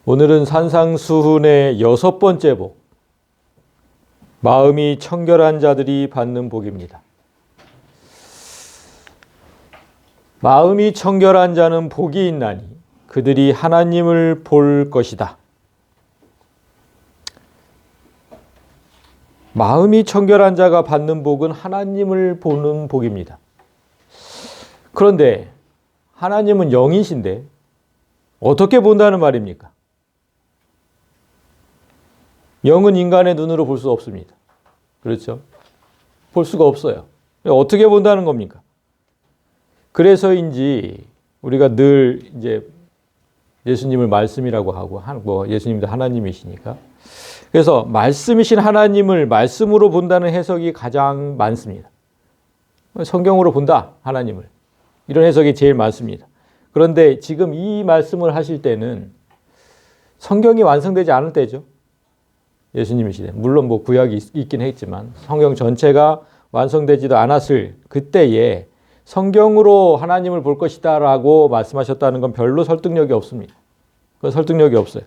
오늘은 산상수훈의 6번째 복, 마음이 청결한 자들이 받는 복입니다. 마음이 청결한 자는 복이 있나니 그들이 하나님을 볼 것이다. 마음이 청결한 자가 받는 복은 하나님을 보는 복입니다. 그런데 하나님은 영이신데 어떻게 본다는 말입니까? 영은 인간의 눈으로 볼 수 없습니다. 그렇죠? 볼 수가 없어요. 어떻게 본다는 겁니까? 그래서인지 우리가 늘 이제 예수님을 말씀이라고 하고, 예수님도 하나님이시니까. 그래서 말씀이신 하나님을 말씀으로 본다는 해석이 가장 많습니다. 성경으로 본다, 하나님을. 이런 해석이 제일 많습니다. 그런데 지금 이 말씀을 하실 때는 성경이 완성되지 않을 때죠. 예수님의 시대. 물론 구약이 있긴 했지만 성경 전체가 완성되지도 않았을 그때에 성경으로 하나님을 볼 것이다 라고 말씀하셨다는 건 별로 설득력이 없습니다. 그건 설득력이 없어요.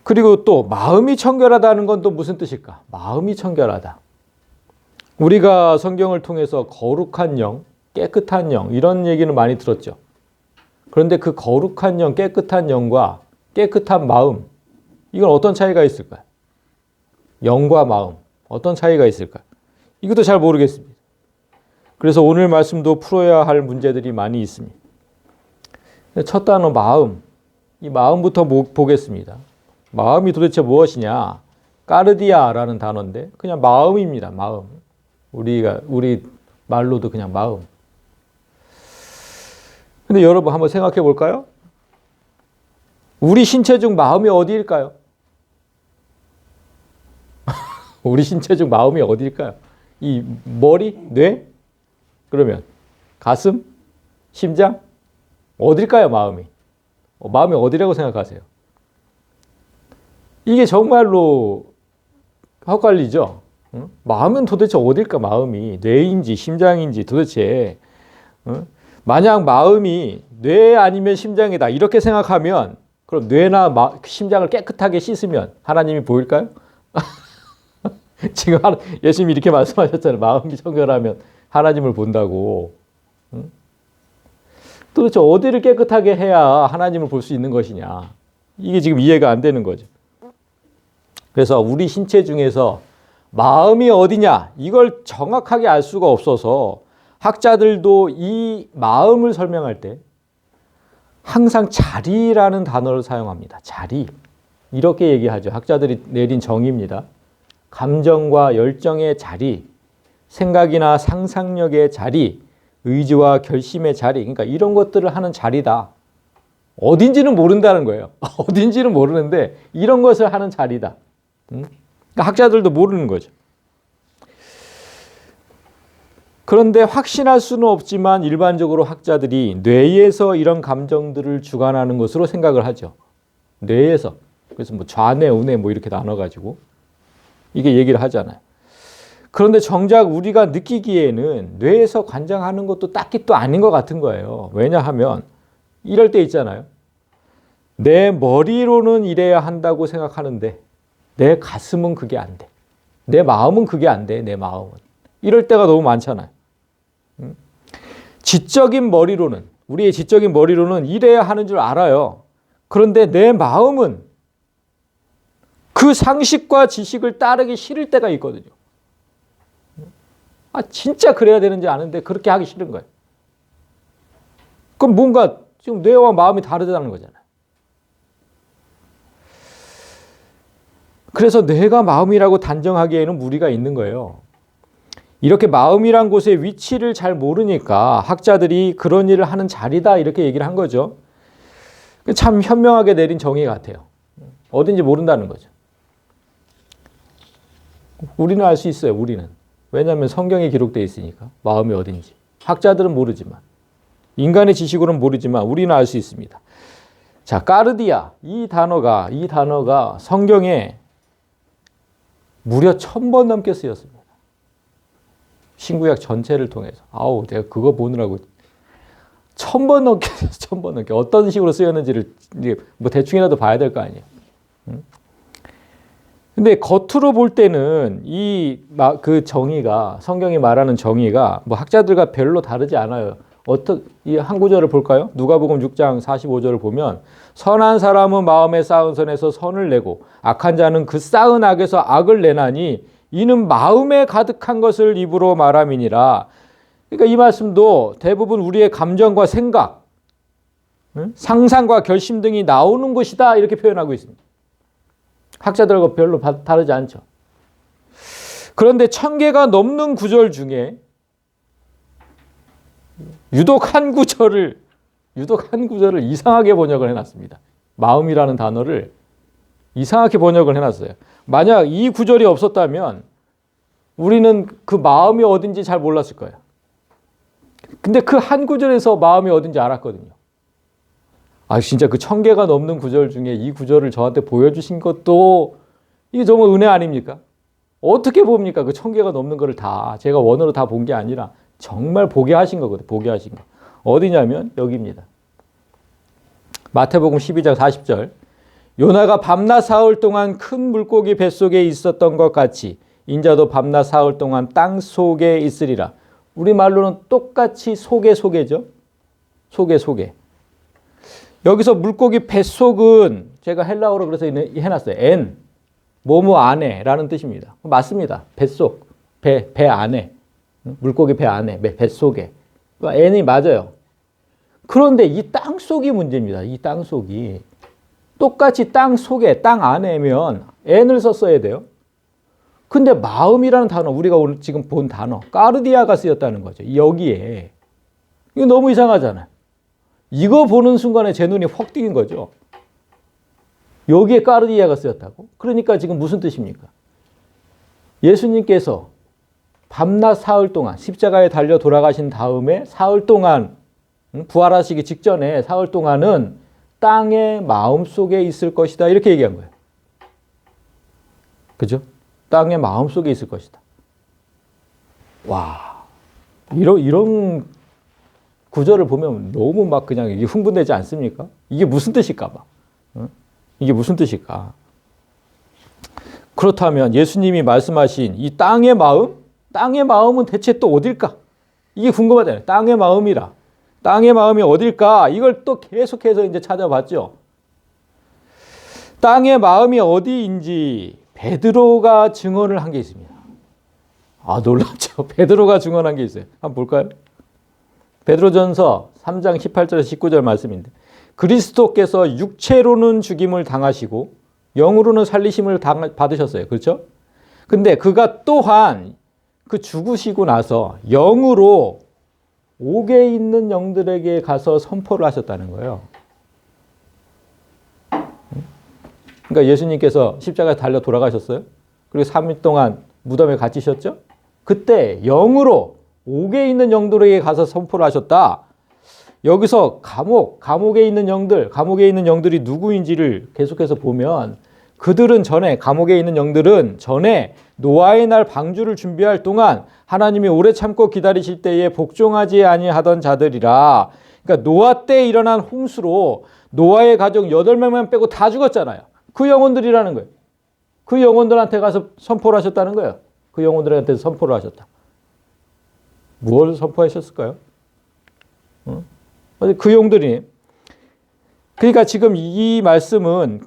그리고 또 마음이 청결하다는 건 또 무슨 뜻일까? 마음이 청결하다. 우리가 성경을 통해서 거룩한 영, 깨끗한 영 이런 얘기는 많이 들었죠. 그런데 그 거룩한 영, 깨끗한 영과 깨끗한 마음 이건 어떤 차이가 있을까요? 영과 마음 어떤 차이가 있을까요? 이것도 잘 모르겠습니다. 그래서 오늘 말씀도 풀어야 할 문제들이 많이 있습니다. 첫 단어 마음, 이 마음부터 보겠습니다. 마음이 도대체 무엇이냐? 까르디아라는 단어인데 그냥 마음입니다. 마음. 우리 말로도 그냥 마음. 근데 여러분 한번 생각해 볼까요? 우리 신체 중 마음이 어디일까요? 우리 신체 중 마음이 어디일까요? 이 머리, 뇌? 그러면 가슴? 심장? 어딜까요, 마음이? 마음이 어디라고 생각하세요? 이게 정말로 헷갈리죠? 마음은 도대체 어딜까, 마음이? 뇌인지 심장인지 도대체. 만약 마음이 뇌 아니면 심장이다 이렇게 생각하면 그럼 뇌나 심장을 깨끗하게 씻으면 하나님이 보일까요? 지금 예수님이 이렇게 말씀하셨잖아요. 마음이 청결하면 하나님을 본다고. 도대체 어디를 깨끗하게 해야 하나님을 볼 수 있는 것이냐. 이게 지금 이해가 안 되는 거죠. 그래서 우리 신체 중에서 마음이 어디냐 이걸 정확하게 알 수가 없어서 학자들도 이 마음을 설명할 때 항상 자리라는 단어를 사용합니다. 자리. 이렇게 얘기하죠. 학자들이 내린 정의입니다. 감정과 열정의 자리, 생각이나 상상력의 자리, 의지와 결심의 자리. 그러니까 이런 것들을 하는 자리다. 어딘지는 모른다는 거예요. 어딘지는 모르는데 이런 것을 하는 자리다. 그러니까 학자들도 모르는 거죠. 그런데 확신할 수는 없지만 일반적으로 학자들이 뇌에서 이런 감정들을 주관하는 것으로 생각을 하죠. 뇌에서. 그래서 좌뇌, 우뇌 이렇게 나눠가지고 이게 얘기를 하잖아요. 그런데 정작 우리가 느끼기에는 뇌에서 관장하는 것도 딱히 또 아닌 것 같은 거예요. 왜냐하면 이럴 때 있잖아요. 내 머리로는 이래야 한다고 생각하는데 내 가슴은 그게 안 돼. 내 마음은 그게 안 돼. 내 마음은. 이럴 때가 너무 많잖아요. 지적인 머리로는 우리의 지적인 머리로는 이래야 하는 줄 알아요. 그런데 내 마음은 그 상식과 지식을 따르기 싫을 때가 있거든요. 진짜 그래야 되는지 아는데 그렇게 하기 싫은 거예요. 그럼 뭔가 지금 뇌와 마음이 다르다는 거잖아요. 그래서 뇌가 마음이라고 단정하기에는 무리가 있는 거예요. 이렇게 마음이란 곳의 위치를 잘 모르니까 학자들이 그런 일을 하는 자리다 이렇게 얘기를 한 거죠. 참 현명하게 내린 정의 같아요. 어딘지 모른다는 거죠. 우리는 알 수 있어요. 우리는. 왜냐하면 성경에 기록되어 있으니까. 마음이 어딘지. 학자들은 모르지만. 인간의 지식으로는 모르지만 우리는 알 수 있습니다. 자, 까르디아. 이 단어가 성경에 무려 1000번 넘게 쓰였습니다. 신구약 전체를 통해서. 내가 그거 보느라고 1000번 넘게 1000번 넘게 어떤 식으로 쓰였는지를 이제 뭐 대충이라도 봐야 될 거 아니에요. 근데 겉으로 볼 때는 그 정의가, 성경이 말하는 정의가 뭐 학자들과 별로 다르지 않아요. 이 한 구절을 볼까요? 누가복음 6장 45절을 보면 선한 사람은 마음에 쌓은 선에서 선을 내고 악한 자는 그 쌓은 악에서 악을 내나니 이는 마음에 가득한 것을 입으로 말함이니라. 그러니까 이 말씀도 대부분 우리의 감정과 생각, 상상과 결심 등이 나오는 것이다 이렇게 표현하고 있습니다. 학자들과 별로 다르지 않죠. 그런데 1000개가 넘는 구절 중에 유독 한 구절을 이상하게 번역을 해놨습니다. 마음이라는 단어를 이상하게 번역을 해놨어요. 만약 이 구절이 없었다면 우리는 그 마음이 어딘지 잘 몰랐을 거예요. 근데 그 한 구절에서 마음이 어딘지 알았거든요. 진짜 그 1000개가 넘는 구절 중에 이 구절을 저한테 보여주신 것도 이게 정말 은혜 아닙니까? 어떻게 봅니까? 그 1000개가 넘는 거를 다 제가 원어로 다 본 게 아니라 정말 보게 하신 거거든요. 보게 하신 거. 어디냐면 여기입니다. 마태복음 12장 40절. 요나가 밤낮 사흘 동안 큰 물고기 뱃속에 있었던 것 같이 인자도 밤낮 사흘 동안 땅 속에 있으리라. 우리말로는 똑같이 속에죠. 속에. 여기서 물고기 뱃속은 제가 헬라어로 그래서 해놨어요. 엔, 뭐뭐 안에라는 뜻입니다. 맞습니다. 뱃속, 배 안에. 물고기 배 안에, 뱃속에. N이 맞아요. 그런데 이 땅속이 문제입니다. 이 땅속이. 똑같이 땅 속에, 땅 안에면 N을 썼어야 돼요. 근데 마음이라는 단어, 우리가 오늘 지금 본 단어, 까르디아가 쓰였다는 거죠. 여기에. 이거 너무 이상하잖아요. 이거 보는 순간에 제 눈이 확 띄인 거죠. 여기에 까르디아가 쓰였다고? 그러니까 지금 무슨 뜻입니까? 예수님께서 밤낮 사흘 동안 십자가에 달려 돌아가신 다음에 사흘 동안 부활하시기 직전에 사흘 동안은 땅의 마음속에 있을 것이다 이렇게 얘기한 거예요. 그죠? 땅의 마음속에 있을 것이다. 와, 이런 구절을 보면 너무 막 그냥 이게 흥분되지 않습니까? 이게 무슨 뜻일까 봐. 이게 무슨 뜻일까? 그렇다면 예수님이 말씀하신 이 땅의 마음? 땅의 마음은 대체 또 어딜까? 이게 궁금하잖아요. 땅의 마음이라. 땅의 마음이 어딜까? 이걸 또 계속해서 이제 찾아봤죠. 땅의 마음이 어디인지 베드로가 증언을 한 게 있습니다. 놀랍죠. 베드로가 증언한 게 있어요. 한번 볼까요? 베드로전서 3장 18절에서 19절 말씀인데 그리스도께서 육체로는 죽임을 당하시고 영으로는 살리심을 받으셨어요. 그렇죠? 근데 그가 또한 그 죽으시고 나서 영으로 옥에 있는 영들에게 가서 선포를 하셨다는 거예요. 그러니까 예수님께서 십자가에 달려 돌아가셨어요. 그리고 3일 동안 무덤에 갇히셨죠. 그때 영으로 옥에 있는 영들에게 가서 선포를 하셨다. 여기서 감옥에 있는 영들이 누구인지를 계속해서 보면 그들은 감옥에 있는 영들은 전에 노아의 날 방주를 준비할 동안 하나님이 오래 참고 기다리실 때에 복종하지 아니하던 자들이라. 그러니까 노아 때 일어난 홍수로 노아의 가족 8명만 빼고 다 죽었잖아요. 그 영혼들이라는 거예요. 그 영혼들한테 가서 선포를 하셨다는 거예요. 그 영혼들한테 선포를 하셨다. 무엇을 선포하셨을까요? 그 영혼들이. 그러니까 지금 이 말씀은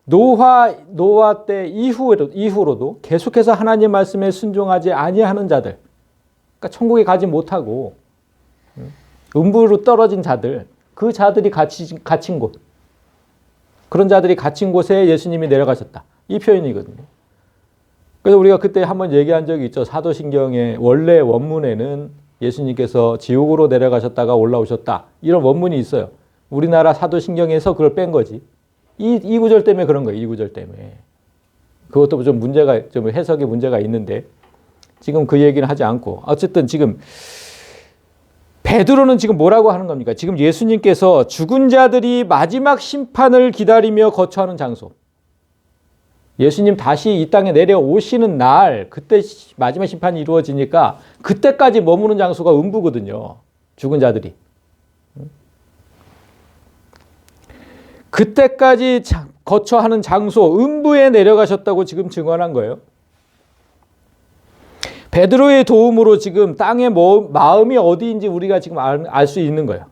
노아 때 이후로도 계속해서 하나님 말씀에 순종하지 아니하는 자들, 그러니까 천국에 가지 못하고 음부로 떨어진 자들, 그 자들이 갇힌 곳, 그런 자들이 갇힌 곳에 예수님이 내려가셨다. 이 표현이거든요. 그래서 우리가 그때 한번 얘기한 적이 있죠. 사도신경의 원래 원문에는 예수님께서 지옥으로 내려가셨다가 올라오셨다. 이런 원문이 있어요. 우리나라 사도신경에서 그걸 뺀 거지. 이 구절 때문에 그런 거예요. 이 구절 때문에. 그것도 좀 해석에 문제가 있는데 지금 그 얘기는 하지 않고 어쨌든 지금 베드로는 지금 뭐라고 하는 겁니까? 지금 예수님께서 죽은 자들이 마지막 심판을 기다리며 거처하는 장소. 예수님 다시 이 땅에 내려오시는 날 그때 마지막 심판이 이루어지니까 그때까지 머무는 장소가 음부거든요. 죽은 자들이. 그때까지 거처하는 장소 음부에 내려가셨다고 지금 증언한 거예요. 베드로의 도움으로 지금 땅의 마음이 어디인지 우리가 지금 알 수 있는 거예요.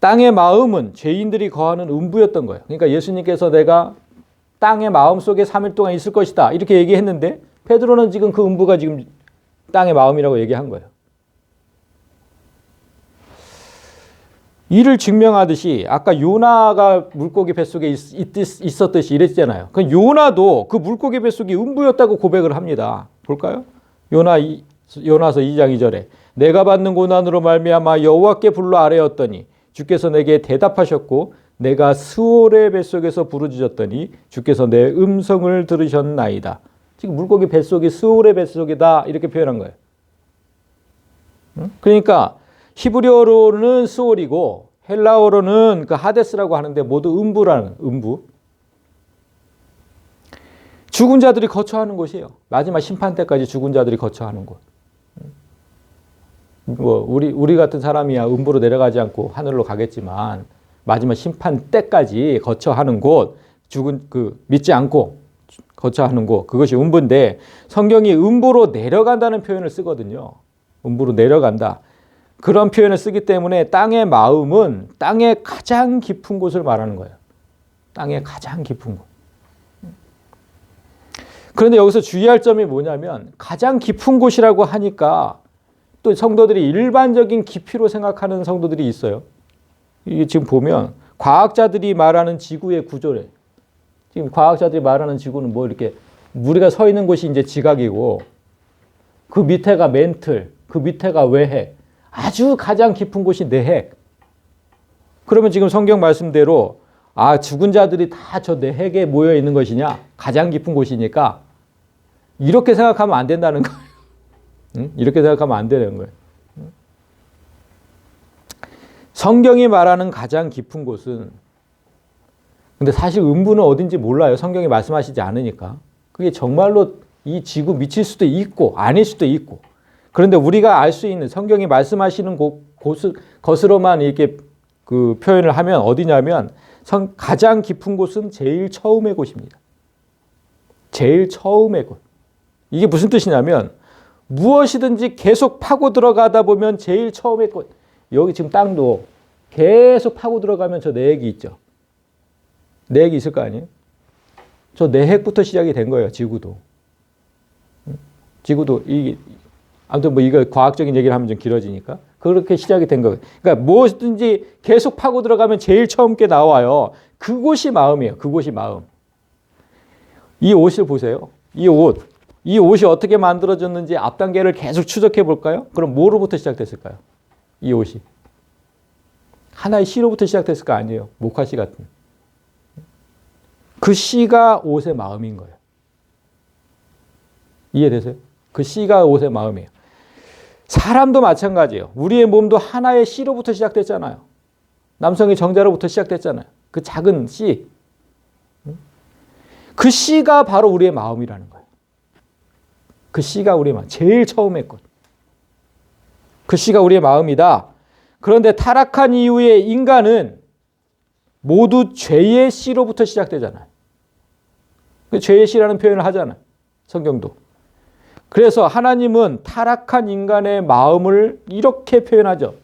땅의 마음은 죄인들이 거하는 음부였던 거예요. 그러니까 예수님께서 내가 땅의 마음 속에 3일 동안 있을 것이다 이렇게 얘기했는데 베드로는 지금 그 음부가 지금 땅의 마음이라고 얘기한 거예요. 이를 증명하듯이 아까 요나가 물고기 뱃속에 있었듯이 이랬잖아요. 그 요나도 그 물고기 뱃속이 음부였다고 고백을 합니다. 볼까요? 요나서 2장 2절에 내가 받는 고난으로 말미암아 여호와께 불러 아뢰었더니 주께서 내게 대답하셨고 내가 스올의 뱃속에서 부르짖었더니 주께서 내 음성을 들으셨나이다. 지금 물고기 뱃속이 스올의 뱃속이다 이렇게 표현한 거예요. 그러니까 히브리어로는 스올이고 헬라어로는 그 하데스라고 하는데 모두 음부라는 음부. 죽은 자들이 거처하는 곳이에요. 마지막 심판 때까지 죽은 자들이 거처하는 곳. 뭐 우리 같은 사람이야 음부로 내려가지 않고 하늘로 가겠지만 마지막 심판 때까지 거처하는 곳, 죽은 믿지 않고 거처하는 곳, 그것이 음부인데 성경이 음부로 내려간다는 표현을 쓰거든요. 음부로 내려간다. 그런 표현을 쓰기 때문에 땅의 마음은 땅의 가장 깊은 곳을 말하는 거예요. 땅의 가장 깊은 곳. 그런데 여기서 주의할 점이 뭐냐면 가장 깊은 곳이라고 하니까 또 성도들이 일반적인 깊이로 생각하는 성도들이 있어요. 이게 지금 보면 과학자들이 말하는 지구의 구조래. 지금 과학자들이 말하는 지구는 뭐 이렇게 우리가 서 있는 곳이 이제 지각이고 그 밑에가 멘틀, 그 밑에가 외핵. 아주 가장 깊은 곳이 내핵. 그러면 지금 성경 말씀대로 죽은 자들이 다 저 내핵에 모여 있는 것이냐? 가장 깊은 곳이니까 이렇게 생각하면 안 된다는 거예요. 응? 이렇게 생각하면 안 되는 거예요. 성경이 말하는 가장 깊은 곳은 근데 사실 음부는 어딘지 몰라요. 성경이 말씀하시지 않으니까. 그게 정말로 이 지구 밑일 수도 있고 아닐 수도 있고 그런데 우리가 알 수 있는 성경이 말씀하시는 것으로만 이렇게 그 표현을 하면 어디냐면 가장 깊은 곳은 제일 처음의 곳입니다. 제일 처음의 곳. 이게 무슨 뜻이냐면 무엇이든지 계속 파고 들어가다 보면 제일 처음의 곳. 여기 지금 땅도 계속 파고 들어가면 저 내핵이 있죠. 내핵이 있을 거 아니에요? 저 내핵부터 시작이 된 거예요. 지구도. 지구도 아무튼 뭐 이거 과학적인 얘기를 하면 좀 길어지니까 그렇게 시작이 된 거예요. 그러니까 무엇이든지 계속 파고 들어가면 제일 처음 게 나와요. 그곳이 마음이에요. 그곳이 마음. 이 옷을 보세요. 이 옷이 어떻게 만들어졌는지 앞 단계를 계속 추적해 볼까요? 그럼 뭐로부터 시작됐을까요? 이 옷이 하나의 씨로부터 시작됐을 거 아니에요. 목화씨 같은. 그 씨가 옷의 마음인 거예요. 이해되세요? 그 씨가 옷의 마음이에요. 사람도 마찬가지예요. 우리의 몸도 하나의 씨로부터 시작됐잖아요. 남성의 정자로부터 시작됐잖아요. 그 작은 씨. 그 씨가 바로 우리의 마음이라는 거예요. 그 씨가 우리의 마음. 제일 처음에 것. 그 씨가 우리의 마음이다. 그런데 타락한 이후에 인간은 모두 죄의 씨로부터 시작되잖아요. 죄의 씨라는 표현을 하잖아요. 성경도. 그래서 하나님은 타락한 인간의 마음을 이렇게 표현하죠.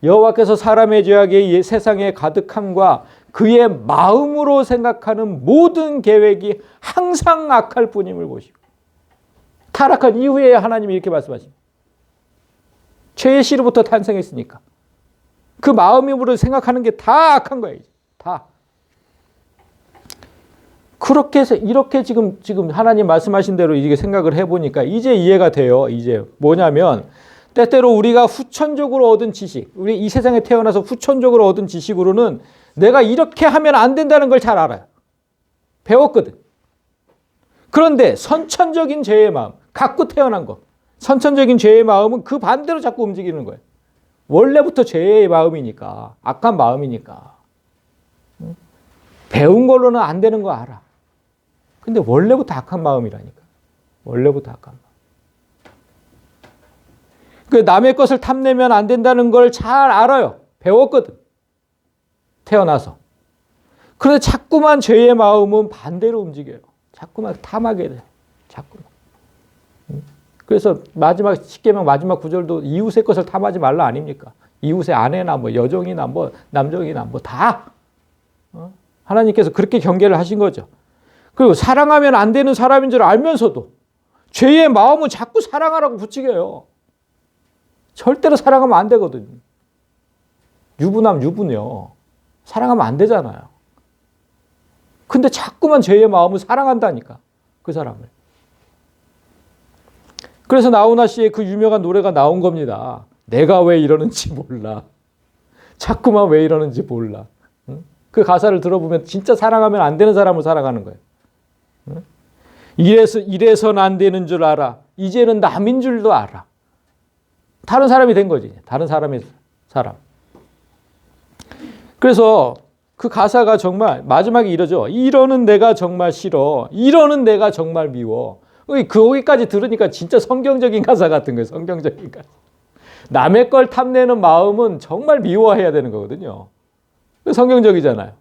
여호와께서 사람의 죄악이 세상에 가득함과 그의 마음으로 생각하는 모든 계획이 항상 악할 뿐임을 보시고 타락한 이후에 하나님이 이렇게 말씀하십니다. 죄의 씨로부터 탄생했으니까 그 마음으로 생각하는 게 다 악한 거예요. 다. 그렇게 해서 이렇게 지금 하나님 말씀하신 대로 이게 생각을 해보니까 이제 이해가 돼요. 이제 뭐냐면 때때로 우리가 후천적으로 얻은 지식, 우리 이 세상에 태어나서 후천적으로 얻은 지식으로는 내가 이렇게 하면 안 된다는 걸 잘 알아요. 배웠거든. 그런데 선천적인 죄의 마음, 갖고 태어난 거, 선천적인 죄의 마음은 그 반대로 자꾸 움직이는 거예요. 원래부터 죄의 마음이니까, 악한 마음이니까. 배운 걸로는 안 되는 거 알아. 근데 원래부터 악한 마음이라니까. 원래부터 악한 마음. 그 남의 것을 탐내면 안 된다는 걸 잘 알아요. 배웠거든. 태어나서. 그런데 자꾸만 죄의 마음은 반대로 움직여요. 자꾸만 탐하게 돼요. 자꾸만. 그래서 마지막 10계명 마지막 구절도 이웃의 것을 탐하지 말라 아닙니까? 이웃의 아내나 뭐 여종이나 뭐 남종이나 뭐 다 하나님께서 그렇게 경계를 하신 거죠. 그리고 사랑하면 안 되는 사람인 줄 알면서도 죄의 마음은 자꾸 사랑하라고 부추겨요. 절대로 사랑하면 안 되거든요. 유부남 유부녀 사랑하면 안 되잖아요. 근데 자꾸만 죄의 마음을 사랑한다니까 그 사람을. 그래서 나훈아 씨의 그 유명한 노래가 나온 겁니다. 내가 왜 이러는지 몰라. 자꾸만 왜 이러는지 몰라. 그 가사를 들어보면 진짜 사랑하면 안 되는 사람을 사랑하는 거예요. 이래선 안 되는 줄 알아. 이제는 남인 줄도 알아. 다른 사람이 된 거지. 다른 사람의 사람. 그래서 그 가사가 정말 마지막에 이러죠. 이러는 내가 정말 싫어. 이러는 내가 정말 미워. 거기까지 들으니까 진짜 성경적인 가사 같은 거예요. 성경적인 가사. 남의 걸 탐내는 마음은 정말 미워해야 되는 거거든요. 성경적이잖아요.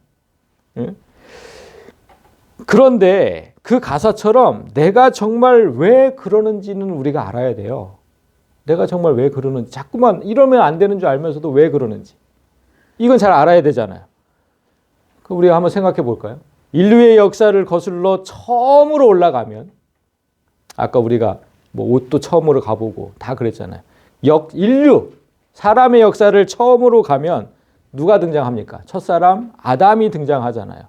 그런데 그 가사처럼 내가 정말 왜 그러는지는 우리가 알아야 돼요. 내가 정말 왜 그러는지. 자꾸만 이러면 안 되는 줄 알면서도 왜 그러는지. 이건 잘 알아야 되잖아요. 우리가 한번 생각해 볼까요? 인류의 역사를 거슬러 처음으로 올라가면 아까 우리가 뭐 옷도 처음으로 가보고 다 그랬잖아요. 인류, 사람의 역사를 처음으로 가면 누가 등장합니까? 첫사람 아담이 등장하잖아요.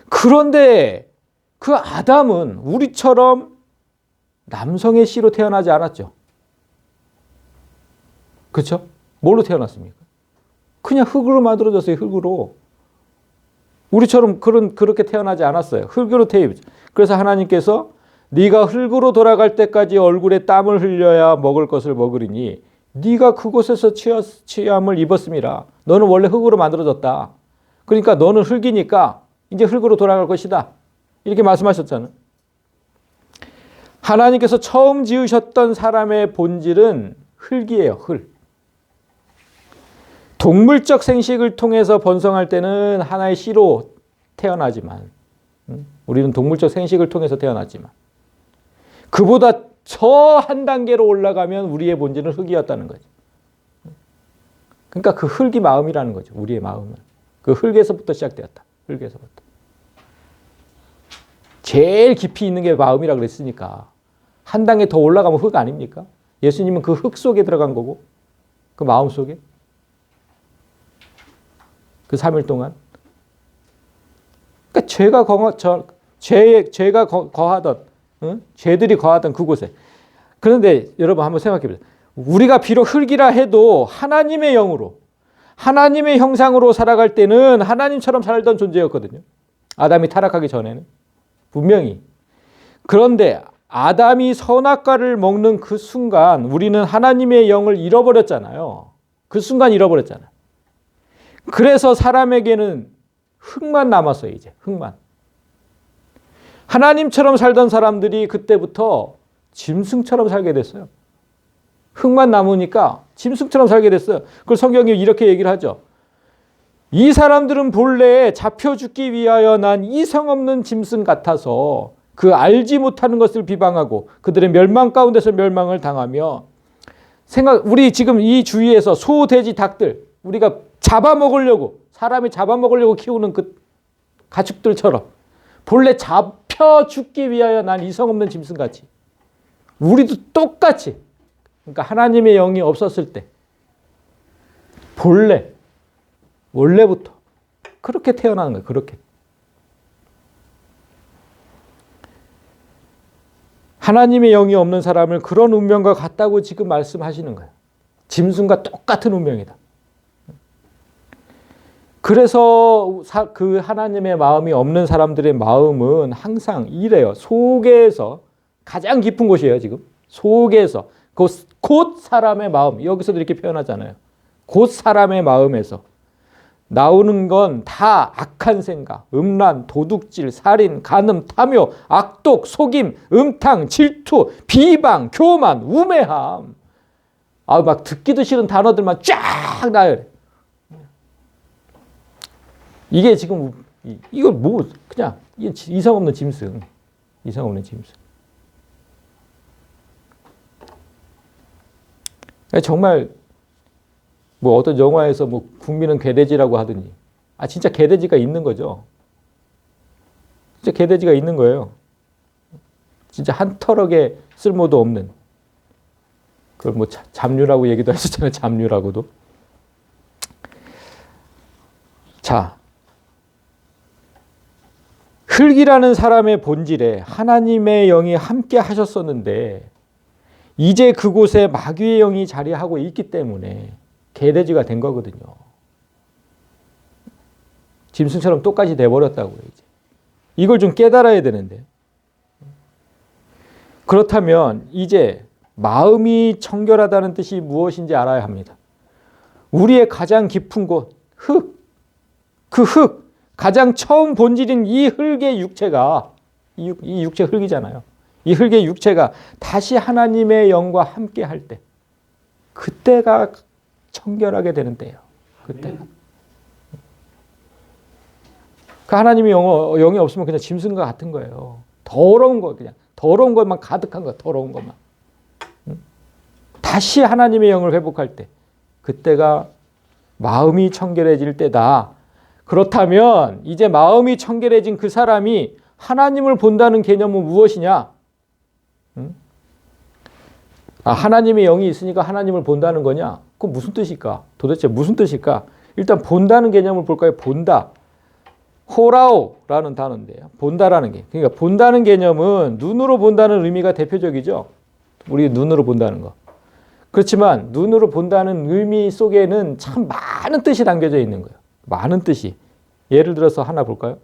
그런데 그 아담은 우리처럼 남성의 씨로 태어나지 않았죠. 그렇죠? 뭘로 태어났습니까? 그냥 흙으로 만들어졌어요. 흙으로. 우리처럼 그렇게 태어나지 않았어요. 흙으로 태어났죠. 그래서 하나님께서 네가 흙으로 돌아갈 때까지 얼굴에 땀을 흘려야 먹을 것을 먹으리니 네가 그곳에서 취함을 입었음이라. 너는 원래 흙으로 만들어졌다. 그러니까 너는 흙이니까 이제 흙으로 돌아갈 것이다. 이렇게 말씀하셨잖아요. 하나님께서 처음 지으셨던 사람의 본질은 흙이에요. 흙. 동물적 생식을 통해서 번성할 때는 하나의 씨로 태어나지만 우리는 동물적 생식을 통해서 태어났지만 그보다 저 한 단계로 올라가면 우리의 본질은 흙이었다는 거죠. 그러니까 그 흙이 마음이라는 거죠. 우리의 마음은. 그 흙에서부터 시작되었다. 흙에서부터. 제일 깊이 있는 게 마음이라고 그랬으니까 한 단계 더 올라가면 흙 아닙니까? 예수님은 그 흙 속에 들어간 거고 그 마음 속에 그 3일 동안. 그러니까 죄가 거하던 죄들이 거하던 그곳에. 그런데 여러분 한번 생각해 보세요. 우리가 비록 흙이라 해도 하나님의 영으로 하나님의 형상으로 살아갈 때는 하나님처럼 살던 존재였거든요. 아담이 타락하기 전에는. 분명히. 그런데 아담이 선악과를 먹는 그 순간 우리는 하나님의 영을 잃어버렸잖아요. 그 순간 잃어버렸잖아요. 그래서 사람에게는 흙만 남았어요. 이제 흙만. 하나님처럼 살던 사람들이 그때부터 짐승처럼 살게 됐어요. 흙만 남으니까 짐승처럼 살게 됐어요. 그걸 성경이 이렇게 얘기를 하죠. 이 사람들은 본래 잡혀 죽기 위하여 난 이성 없는 짐승 같아서 그 알지 못하는 것을 비방하고 그들의 멸망 가운데서 멸망을 당하며 우리 지금 이 주위에서 소, 돼지, 닭들 우리가 잡아먹으려고 사람이 잡아먹으려고 키우는 그 가축들처럼 본래 잡혀 죽기 위하여 난 이성 없는 짐승같이 우리도 똑같이 그러니까 하나님의 영이 없었을 때 원래부터 그렇게 태어나는 거예요. 그렇게. 하나님의 영이 없는 사람을 그런 운명과 같다고 지금 말씀하시는 거예요. 짐승과 똑같은 운명이다. 그래서 그 하나님의 마음이 없는 사람들의 마음은 항상 이래요. 속에서 가장 깊은 곳이에요. 지금 속에서 곧 사람의 마음 여기서도 이렇게 표현하잖아요. 곧 사람의 마음에서 나오는 건 다 악한 생각, 음란, 도둑질, 살인, 간음, 탐욕, 악독, 속임, 음탕, 질투, 비방, 교만, 우매함. 막 듣기도 싫은 단어들만 쫙 나요. 이게 지금 이거 뭐 그냥 이성 없는 짐승. 이성 없는 짐승. 정말 뭐 어떤 영화에서 뭐 국민은 개돼지라고 하더니 진짜 개돼지가 있는 거죠. 진짜 개돼지가 있는 거예요. 진짜 한 털럭의 쓸모도 없는. 그걸 뭐 잡류라고 얘기도 하셨잖아요. 잡류라고도. 자, 흙이라는 사람의 본질에 하나님의 영이 함께 하셨었는데 이제 그곳에 마귀의 영이 자리하고 있기 때문에 개돼지가 된 거거든요. 짐승처럼 똑같이 돼버렸다고요. 이제. 이걸 좀 깨달아야 되는데. 그렇다면 이제 마음이 청결하다는 뜻이 무엇인지 알아야 합니다. 우리의 가장 깊은 곳, 흙. 그 흙, 가장 처음 본질인 이 흙의 육체가, 이 육체 흙이잖아요. 이 흙의 육체가 다시 하나님의 영과 함께 할 때, 그때가 청결하게 되는 때예요. 그때가. 그 하나님의 영이 없으면 그냥 짐승과 같은 거예요. 더러운 거, 그냥 더러운 것만 가득한 거, 더러운 것만. 다시 하나님의 영을 회복할 때, 그때가 마음이 청결해질 때다. 그렇다면 이제 마음이 청결해진 그 사람이 하나님을 본다는 개념은 무엇이냐? 하나님의 영이 있으니까 하나님을 본다는 거냐? 그건 무슨 뜻일까? 도대체 무슨 뜻일까? 일단 본다는 개념을 볼까요? 본다. 호라오라는 단어인데요. 본다라는 게. 그러니까 본다는 개념은 눈으로 본다는 의미가 대표적이죠. 우리 눈으로 본다는 거. 그렇지만 눈으로 본다는 의미 속에는 참 많은 뜻이 담겨져 있는 거예요. 많은 뜻이. 예를 들어서 하나 볼까요?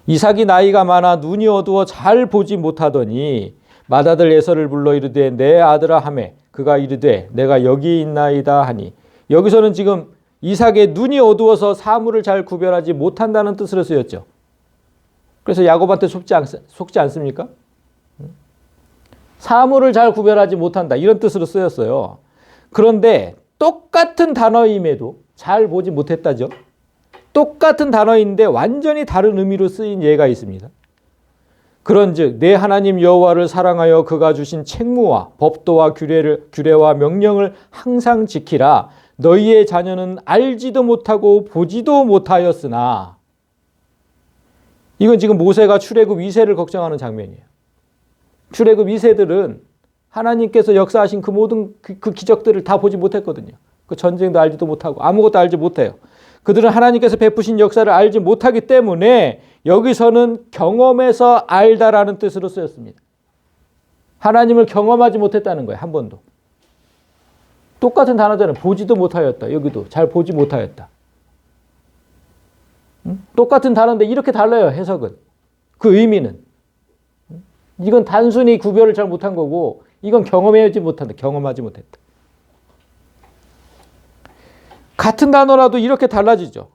이삭이 나이가 많아 눈이 어두워 잘 보지 못하더니 맏아들 에서를 불러 이르되 내 아들아 하매 그가 이르되 내가 여기 있나이다 하니, 여기서는 지금 이삭의 눈이 어두워서 사물을 잘 구별하지 못한다는 뜻으로 쓰였죠. 그래서 야곱한테 속지 않습니까? 사물을 잘 구별하지 못한다 이런 뜻으로 쓰였어요. 그런데 똑같은 단어임에도 잘 보지 못했다죠. 똑같은 단어인데 완전히 다른 의미로 쓰인 예가 있습니다. 그런즉 내 하나님 여호와를 사랑하여 그가 주신 책무와 법도와 규례와 명령을 항상 지키라. 너희의 자녀는 알지도 못하고 보지도 못하였으나. 이건 지금 모세가 출애굽 2세를 걱정하는 장면이에요. 출애굽 2세들은 하나님께서 역사하신 그 모든 그 기적들을 다 보지 못했거든요. 그 전쟁도 알지도 못하고 아무것도 알지 못해요. 그들은 하나님께서 베푸신 역사를 알지 못하기 때문에 여기서는 경험해서 알다라는 뜻으로 쓰였습니다. 하나님을 경험하지 못했다는 거예요. 한 번도. 똑같은 단어잖아요. 보지도 못하였다. 여기도 잘 보지 못하였다. 똑같은 단어인데 이렇게 달라요. 해석은. 그 의미는. 이건 단순히 구별을 잘 못한 거고 이건 경험하지 못한다. 경험하지 못했다. 같은 단어라도 이렇게 달라지죠.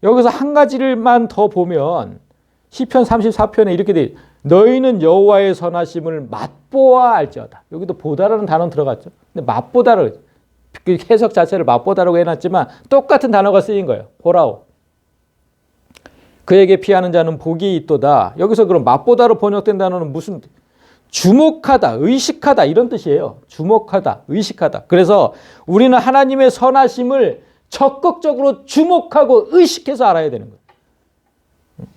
여기서 한 가지를만 더 보면 시편 34편에 이렇게 돼 있어요. 너희는 여호와의 선하심을 맛보아 알지어다. 여기도 보다라는 단어는 들어갔죠. 근데 맛보다를 그 해석 자체를 맛보다라고 해놨지만 똑같은 단어가 쓰인 거예요. 보라오. 그에게 피하는 자는 복이 있도다. 여기서 그럼 맛보다로 번역된 단어는 무슨 주목하다, 의식하다 이런 뜻이에요. 주목하다, 의식하다. 그래서 우리는 하나님의 선하심을 적극적으로 주목하고 의식해서 알아야 되는 거예요.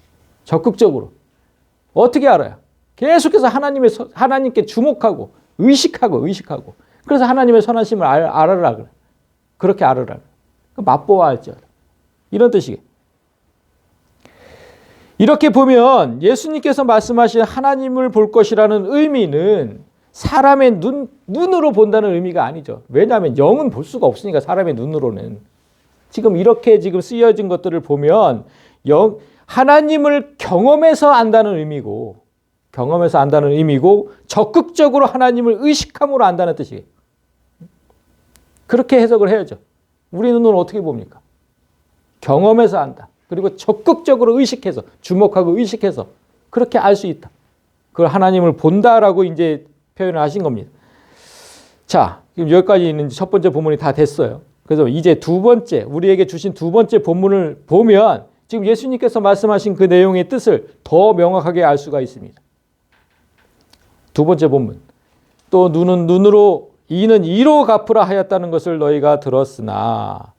적극적으로. 어떻게 알아요? 계속해서 하나님께 주목하고 의식하고. 그래서 하나님의 선하심을 알아라. 그렇게 알아라. 맛보아 알지어다. 이런 뜻이에요. 이렇게 보면 예수님께서 말씀하신 하나님을 볼 것이라는 의미는 사람의 눈으로 본다는 의미가 아니죠. 왜냐하면 영은 볼 수가 없으니까 사람의 눈으로는. 지금 이렇게 지금 쓰여진 것들을 보면 하나님을 경험해서 안다는 의미고 적극적으로 하나님을 의식함으로 안다는 뜻이에요. 그렇게 해석을 해야죠. 우리 눈으로 어떻게 봅니까? 경험해서 안다. 그리고 적극적으로 의식해서 주목하고 의식해서 그렇게 알 수 있다. 그걸 하나님을 본다라고 이제 표현을 하신 겁니다. 자, 지금 여기까지 있는 첫 번째 본문이 다 됐어요. 그래서 이제 두 번째 우리에게 주신 두 번째 본문을 보면 지금 예수님께서 말씀하신 그 내용의 뜻을 더 명확하게 알 수가 있습니다. 두 번째 본문. 또 눈은 눈으로 이는 이로 갚으라 하였다는 것을 너희가 들었으나,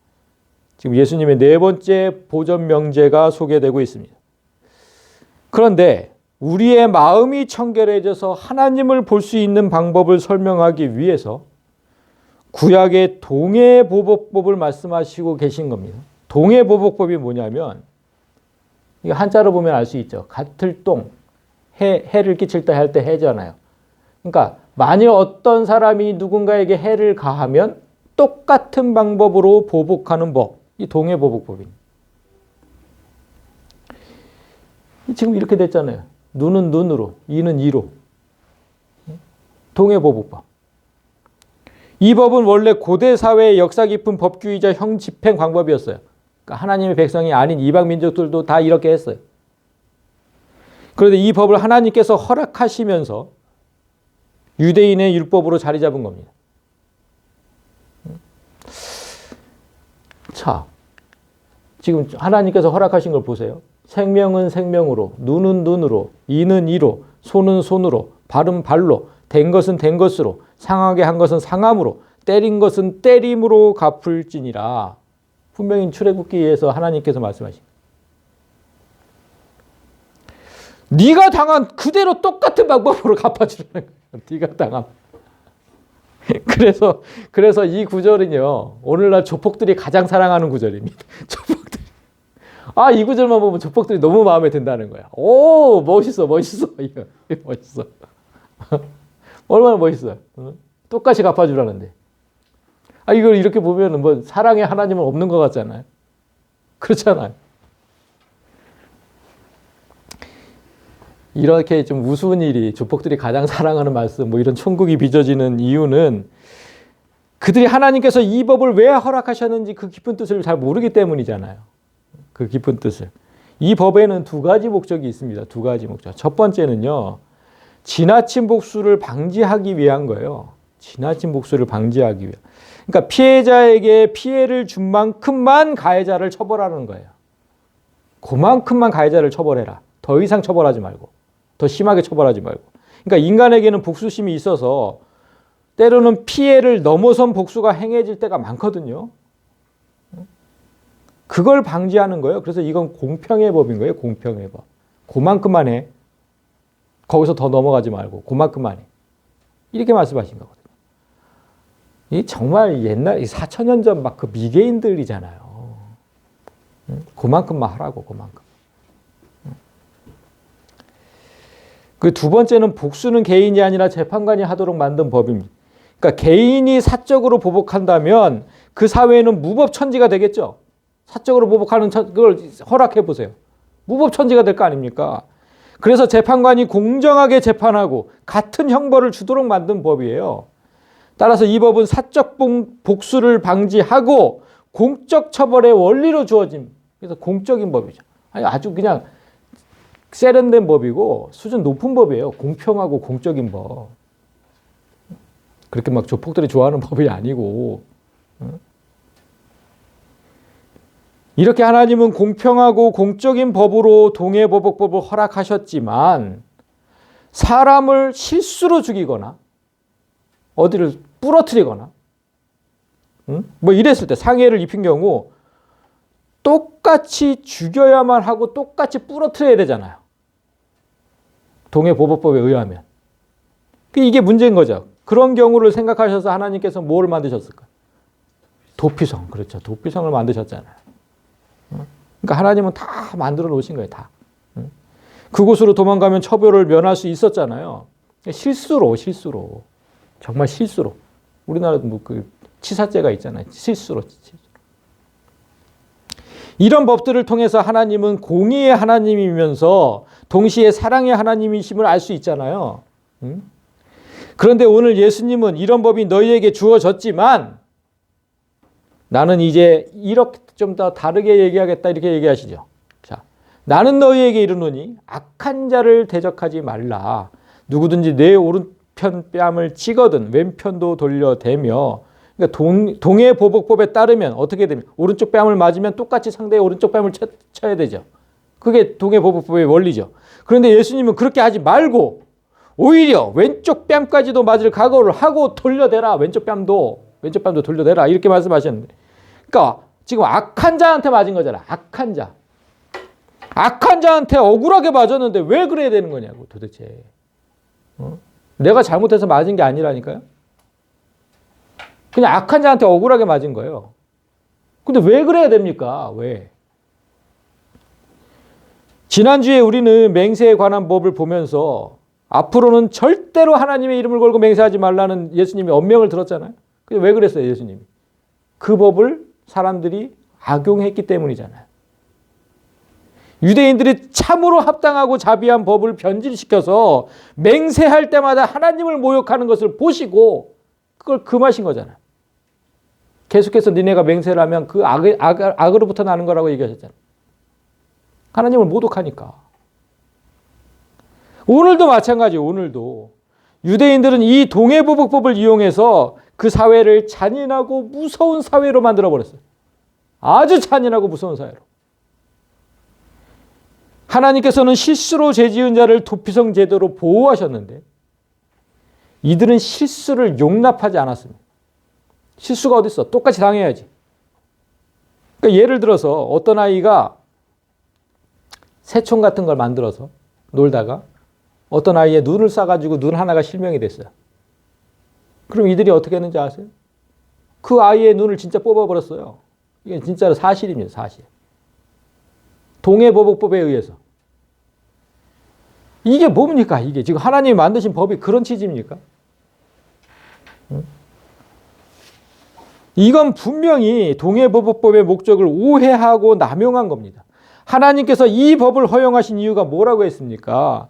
지금 예수님의 네 번째 보전 명제가 소개되고 있습니다. 그런데 우리의 마음이 청결해져서 하나님을 볼 수 있는 방법을 설명하기 위해서 구약의 동해보복법을 말씀하시고 계신 겁니다. 동해보복법이 뭐냐면, 이거 한자로 보면 알 수 있죠. 같을 동, 해를 끼칠 때 할 때 해잖아요. 그러니까 만일 어떤 사람이 누군가에게 해를 가하면 똑같은 방법으로 보복하는 법, 이 동해보복법입니다. 지금 이렇게 됐잖아요. 눈은 눈으로, 이는 이로. 동해보복법. 이 법은 원래 고대 사회의 역사 깊은 법규이자 형 집행 방법이었어요. 그러니까 하나님의 백성이 아닌 이방 민족들도 다 이렇게 했어요. 그런데 이 법을 하나님께서 허락하시면서 유대인의 율법으로 자리 잡은 겁니다. 자, 지금 하나님께서 허락하신 걸 보세요. 생명은 생명으로, 눈은 눈으로, 이는 이로, 손은 손으로, 발은 발로, 된 것은 된 것으로, 상하게 한 것은 상함으로, 때린 것은 때림으로 갚을지니라. 분명히 출애굽기에서 하나님께서 말씀하신 거예요. 네가 당한 그대로 똑같은 방법으로 갚아주라는 거예요. 네가 당한. 그래서 이 구절은요, 오늘날 조폭들이 가장 사랑하는 구절입니다. 조폭들이. 이 구절만 보면 조폭들이 너무 마음에 든다는 거야. 오, 멋있어. 이거 멋있어. 얼마나 멋있어요. 똑같이 갚아주라는데. 이걸 이렇게 보면 뭐 사랑의 하나님은 없는 것 같잖아요. 그렇잖아요. 이렇게 좀 우스운 일이, 조폭들이 가장 사랑하는 말씀, 뭐 이런 천국이 빚어지는 이유는 그들이 하나님께서 이 법을 왜 허락하셨는지 그 깊은 뜻을 잘 모르기 때문이잖아요. 그 깊은 뜻을. 이 법에는 두 가지 목적이 있습니다. 두 가지 목적. 첫 번째는요, 지나친 복수를 방지하기 위한 거예요. 지나친 복수를 방지하기 위한. 그러니까 피해자에게 피해를 준 만큼만 가해자를 처벌하는 거예요. 그만큼만 가해자를 처벌해라. 더 이상 처벌하지 말고. 더 심하게 처벌하지 말고. 그러니까 인간에게는 복수심이 있어서 때로는 피해를 넘어선 복수가 행해질 때가 많거든요. 그걸 방지하는 거예요. 그래서 이건 공평의 법인 거예요. 공평의 법. 그만큼만 해. 거기서 더 넘어가지 말고 그만큼만 해. 이렇게 말씀하신 거거든요. 이 정말 옛날 4,000년 전 막 그 미개인들이잖아요. 그만큼만 하라고, 그만큼. 그 두 번째는 복수는 개인이 아니라 재판관이 하도록 만든 법입니다. 그러니까 개인이 사적으로 보복한다면 그 사회는 무법천지가 되겠죠. 사적으로 보복하는 걸 허락해 보세요. 무법천지가 될 거 아닙니까? 그래서 재판관이 공정하게 재판하고 같은 형벌을 주도록 만든 법이에요. 따라서 이 법은 사적 복수를 방지하고 공적 처벌의 원리로 주어진, 그래서 공적인 법이죠. 아주 그냥 세련된 법이고 수준 높은 법이에요. 공평하고 공적인 법. 그렇게 막 조폭들이 좋아하는 법이 아니고. 이렇게 하나님은 공평하고 공적인 법으로 동해보복법을 허락하셨지만 사람을 실수로 죽이거나 어디를 부러뜨리거나 뭐 이랬을 때 상해를 입힌 경우 똑같이 죽여야만 하고 똑같이 부러뜨려야 되잖아요. 동해보복법에 의하면. 이게 문제인 거죠. 그런 경우를 생각하셔서 하나님께서 뭘 만드셨을까? 도피성. 그렇죠. 도피성을 만드셨잖아요. 그러니까 하나님은 다 만들어 놓으신 거예요. 다. 그곳으로 도망가면 처벌을 면할 수 있었잖아요. 실수로. 정말 실수로. 우리나라도 뭐 그 치사죄가 있잖아요. 실수로. 이런 법들을 통해서 하나님은 공의의 하나님이면서 동시에 사랑의 하나님이심을 알 수 있잖아요. 그런데 오늘 예수님은 이런 법이 너희에게 주어졌지만 나는 이제 이렇게 좀 더 다르게 얘기하겠다 이렇게 얘기하시죠. 자, 나는 너희에게 이르노니 악한 자를 대적하지 말라. 누구든지 내 오른편 뺨을 치거든 왼편도 돌려대며. 그러니까 동해 보복법에 따르면 어떻게 되면 오른쪽 뺨을 맞으면 똑같이 상대의 오른쪽 뺨을 쳐야 되죠. 그게 동해 보복법의 원리죠. 그런데 예수님은 그렇게 하지 말고 오히려 왼쪽 뺨까지도 맞을 각오를 하고 돌려대라. 왼쪽 뺨도 돌려대라. 이렇게 말씀하셨는데. 그러니까 지금 악한 자한테 맞은 거잖아. 악한 자. 악한 자한테 억울하게 맞았는데 왜 그래야 되는 거냐고 도대체. 내가 잘못해서 맞은 게 아니라니까요. 그냥 악한 자한테 억울하게 맞은 거예요. 근데 왜 그래야 됩니까? 왜? 지난주에 우리는 맹세에 관한 법을 보면서 앞으로는 절대로 하나님의 이름을 걸고 맹세하지 말라는 예수님의 엄명을 들었잖아요. 왜 그랬어요, 예수님이? 그 법을 사람들이 악용했기 때문이잖아요. 유대인들이 참으로 합당하고 자비한 법을 변질시켜서 맹세할 때마다 하나님을 모욕하는 것을 보시고 그걸 금하신 거잖아요. 계속해서 니네가 맹세를 하면 그 악으로부터 나는 거라고 얘기하셨잖아요. 하나님을 모독하니까. 오늘도 마찬가지예요. 오늘도. 유대인들은 이 동해보복법을 이용해서 그 사회를 잔인하고 무서운 사회로 만들어버렸어요. 아주 잔인하고 무서운 사회로. 하나님께서는 실수로 죄지은 자를 도피성 제도로 보호하셨는데 이들은 실수를 용납하지 않았습니다. 실수가 어디 있어? 똑같이 당해야지. 그러니까 예를 들어서 어떤 아이가 새총 같은 걸 만들어서 놀다가 어떤 아이의 눈을 쏴가지고 눈 하나가 실명이 됐어요. 그럼 이들이 어떻게 했는지 아세요? 그 아이의 눈을 진짜 뽑아버렸어요. 이게 진짜로 사실입니다. 사실. 동해보복법에 의해서. 이게 뭡니까? 이게 지금 하나님이 만드신 법이 그런 취지입니까? 이건 분명히 동해보복법의 목적을 오해하고 남용한 겁니다. 하나님께서 이 법을 허용하신 이유가 뭐라고 했습니까?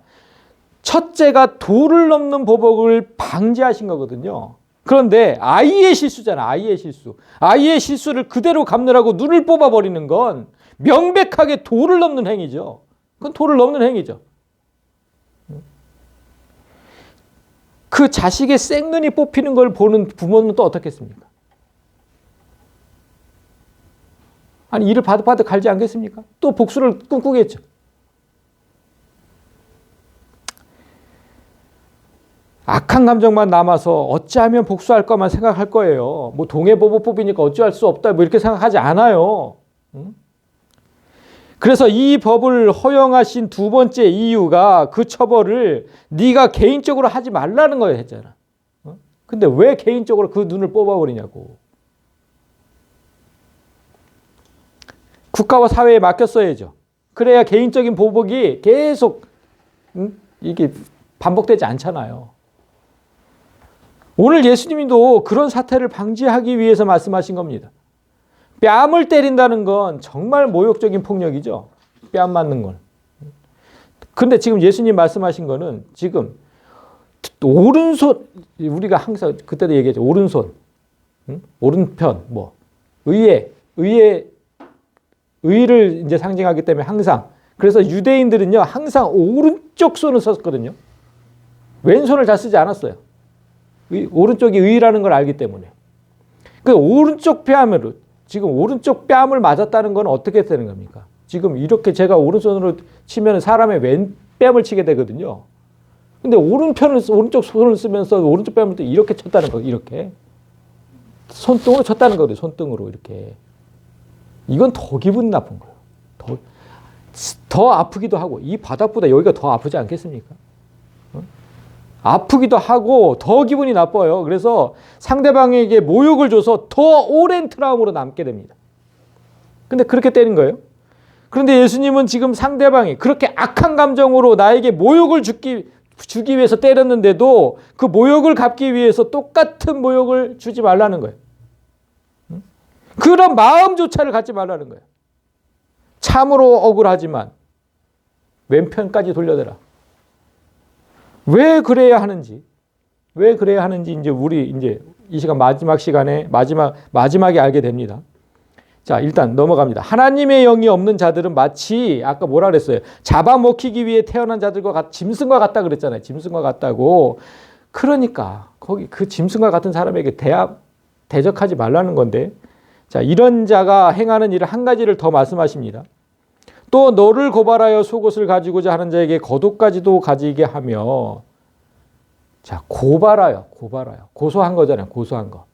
첫째가 도를 넘는 보복을 방지하신 거거든요. 그런데 아이의 실수잖아. 아이의 실수. 아이의 실수를 그대로 갚느라고 눈을 뽑아버리는 건 명백하게 도를 넘는 행위죠. 그건 도를 넘는 행위죠. 그 자식의 생눈이 뽑히는 걸 보는 부모는 또 어떻겠습니까? 아니 이를 바득바득 갈지 않겠습니까? 또 복수를 꿈꾸겠죠. 악한 감정만 남아서 어찌하면 복수할 것만 생각할 거예요. 뭐 동해보복법이니까 어찌할 수 없다 뭐 이렇게 생각하지 않아요. 그래서 이 법을 허용하신 두 번째 이유가 그 처벌을 네가 개인적으로 하지 말라는 거예요 했잖아. 근데 왜 개인적으로 그 눈을 뽑아버리냐고. 국가와 사회에 맡겼어야죠. 그래야 개인적인 보복이 계속 이게 반복되지 않잖아요. 오늘 예수님도 그런 사태를 방지하기 위해서 말씀하신 겁니다. 뺨을 때린다는 건 정말 모욕적인 폭력이죠. 뺨 맞는 건. 그런데 지금 예수님 말씀하신 거는 지금 오른손, 우리가 항상 그때도 얘기했죠. 오른손, 오른편, 뭐 의를 이제 상징하기 때문에 항상. 그래서 유대인들은요 항상 오른쪽 손을 썼거든요. 왼손을 다 쓰지 않았어요. 오른쪽이 의라는 걸 알기 때문에. 그 오른쪽 뺨으로 지금 오른쪽 뺨을 맞았다는 건 어떻게 되는 겁니까? 지금 이렇게 제가 오른손으로 치면 사람의 왼뺨을 치게 되거든요. 근데 오른쪽 손을 쓰면서 오른쪽 뺨을 또 이렇게 쳤다는 거예요. 이렇게. 손등으로 쳤다는 거예요. 손등으로 이렇게. 이건 더 기분 나쁜 거예요. 더 아프기도 하고 이 바닥보다 여기가 더 아프지 않겠습니까? 아프기도 하고 더 기분이 나빠요. 그래서 상대방에게 모욕을 줘서 더 오랜 트라우마로 남게 됩니다. 근데 그렇게 때린 거예요. 그런데 예수님은 지금 상대방이 그렇게 악한 감정으로 나에게 모욕을 주기 위해서 때렸는데도 그 모욕을 갚기 위해서 똑같은 모욕을 주지 말라는 거예요. 그런 마음조차를 갖지 말라는 거예요. 참으로 억울하지만 왼편까지 돌려대라. 왜 그래야 하는지 이제 우리 이제 이 시간 마지막 시간에 마지막에 알게 됩니다. 자, 일단 넘어갑니다. 하나님의 영이 없는 자들은 마치 아까 뭐라 그랬어요? 잡아먹히기 위해 태어난 자들과 짐승과 같다 그랬잖아요. 짐승과 같다고. 그러니까 거기 그 짐승과 같은 사람에게 대적하지 말라는 건데, 자, 이런 자가 행하는 일을 한 가지를 더 말씀하십니다. 또 너를 고발하여 속옷을 가지고자 하는 자에게 겉옷까지도 가지게 하며, 자, 고발하여. 고소한 거잖아요. 고소한 거.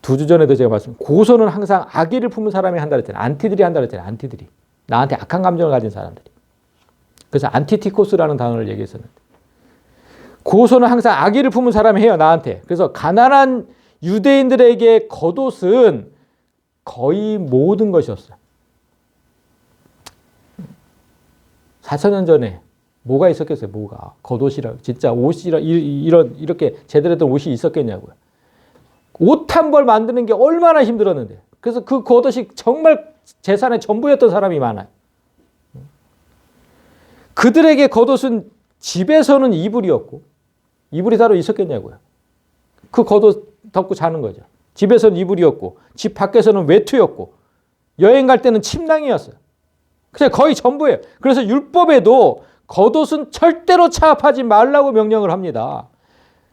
2주 전에도 제가 고소는 항상 악의를 품은 사람이 한다 그랬잖아요. 안티들이 한다 그랬잖아요. 안티들이. 나한테 악한 감정을 가진 사람들이. 그래서 안티티코스라는 단어를 얘기했었는데. 고소는 항상 악의를 품은 사람이 해요. 나한테. 그래서 가난한 유대인들에게 겉옷은 거의 모든 것이었어요. 4,000년 전에 뭐가 있었겠어요? 뭐가. 겉옷이라 진짜 옷이라 이렇게 제대로 된 옷이 있었겠냐고요. 옷 한 벌 만드는 게 얼마나 힘들었는데. 그래서 그 겉옷이 정말 재산의 전부였던 사람이 많아요. 그들에게 겉옷은 집에서는 이불이었고, 이불이 따로 있었겠냐고요. 그 겉옷 덮고 자는 거죠. 집에서는 이불이었고, 집 밖에서는 외투였고, 여행 갈 때는 침낭이었어요. 그냥 거의 전부예요. 그래서 율법에도 겉옷은 절대로 차압하지 말라고 명령을 합니다.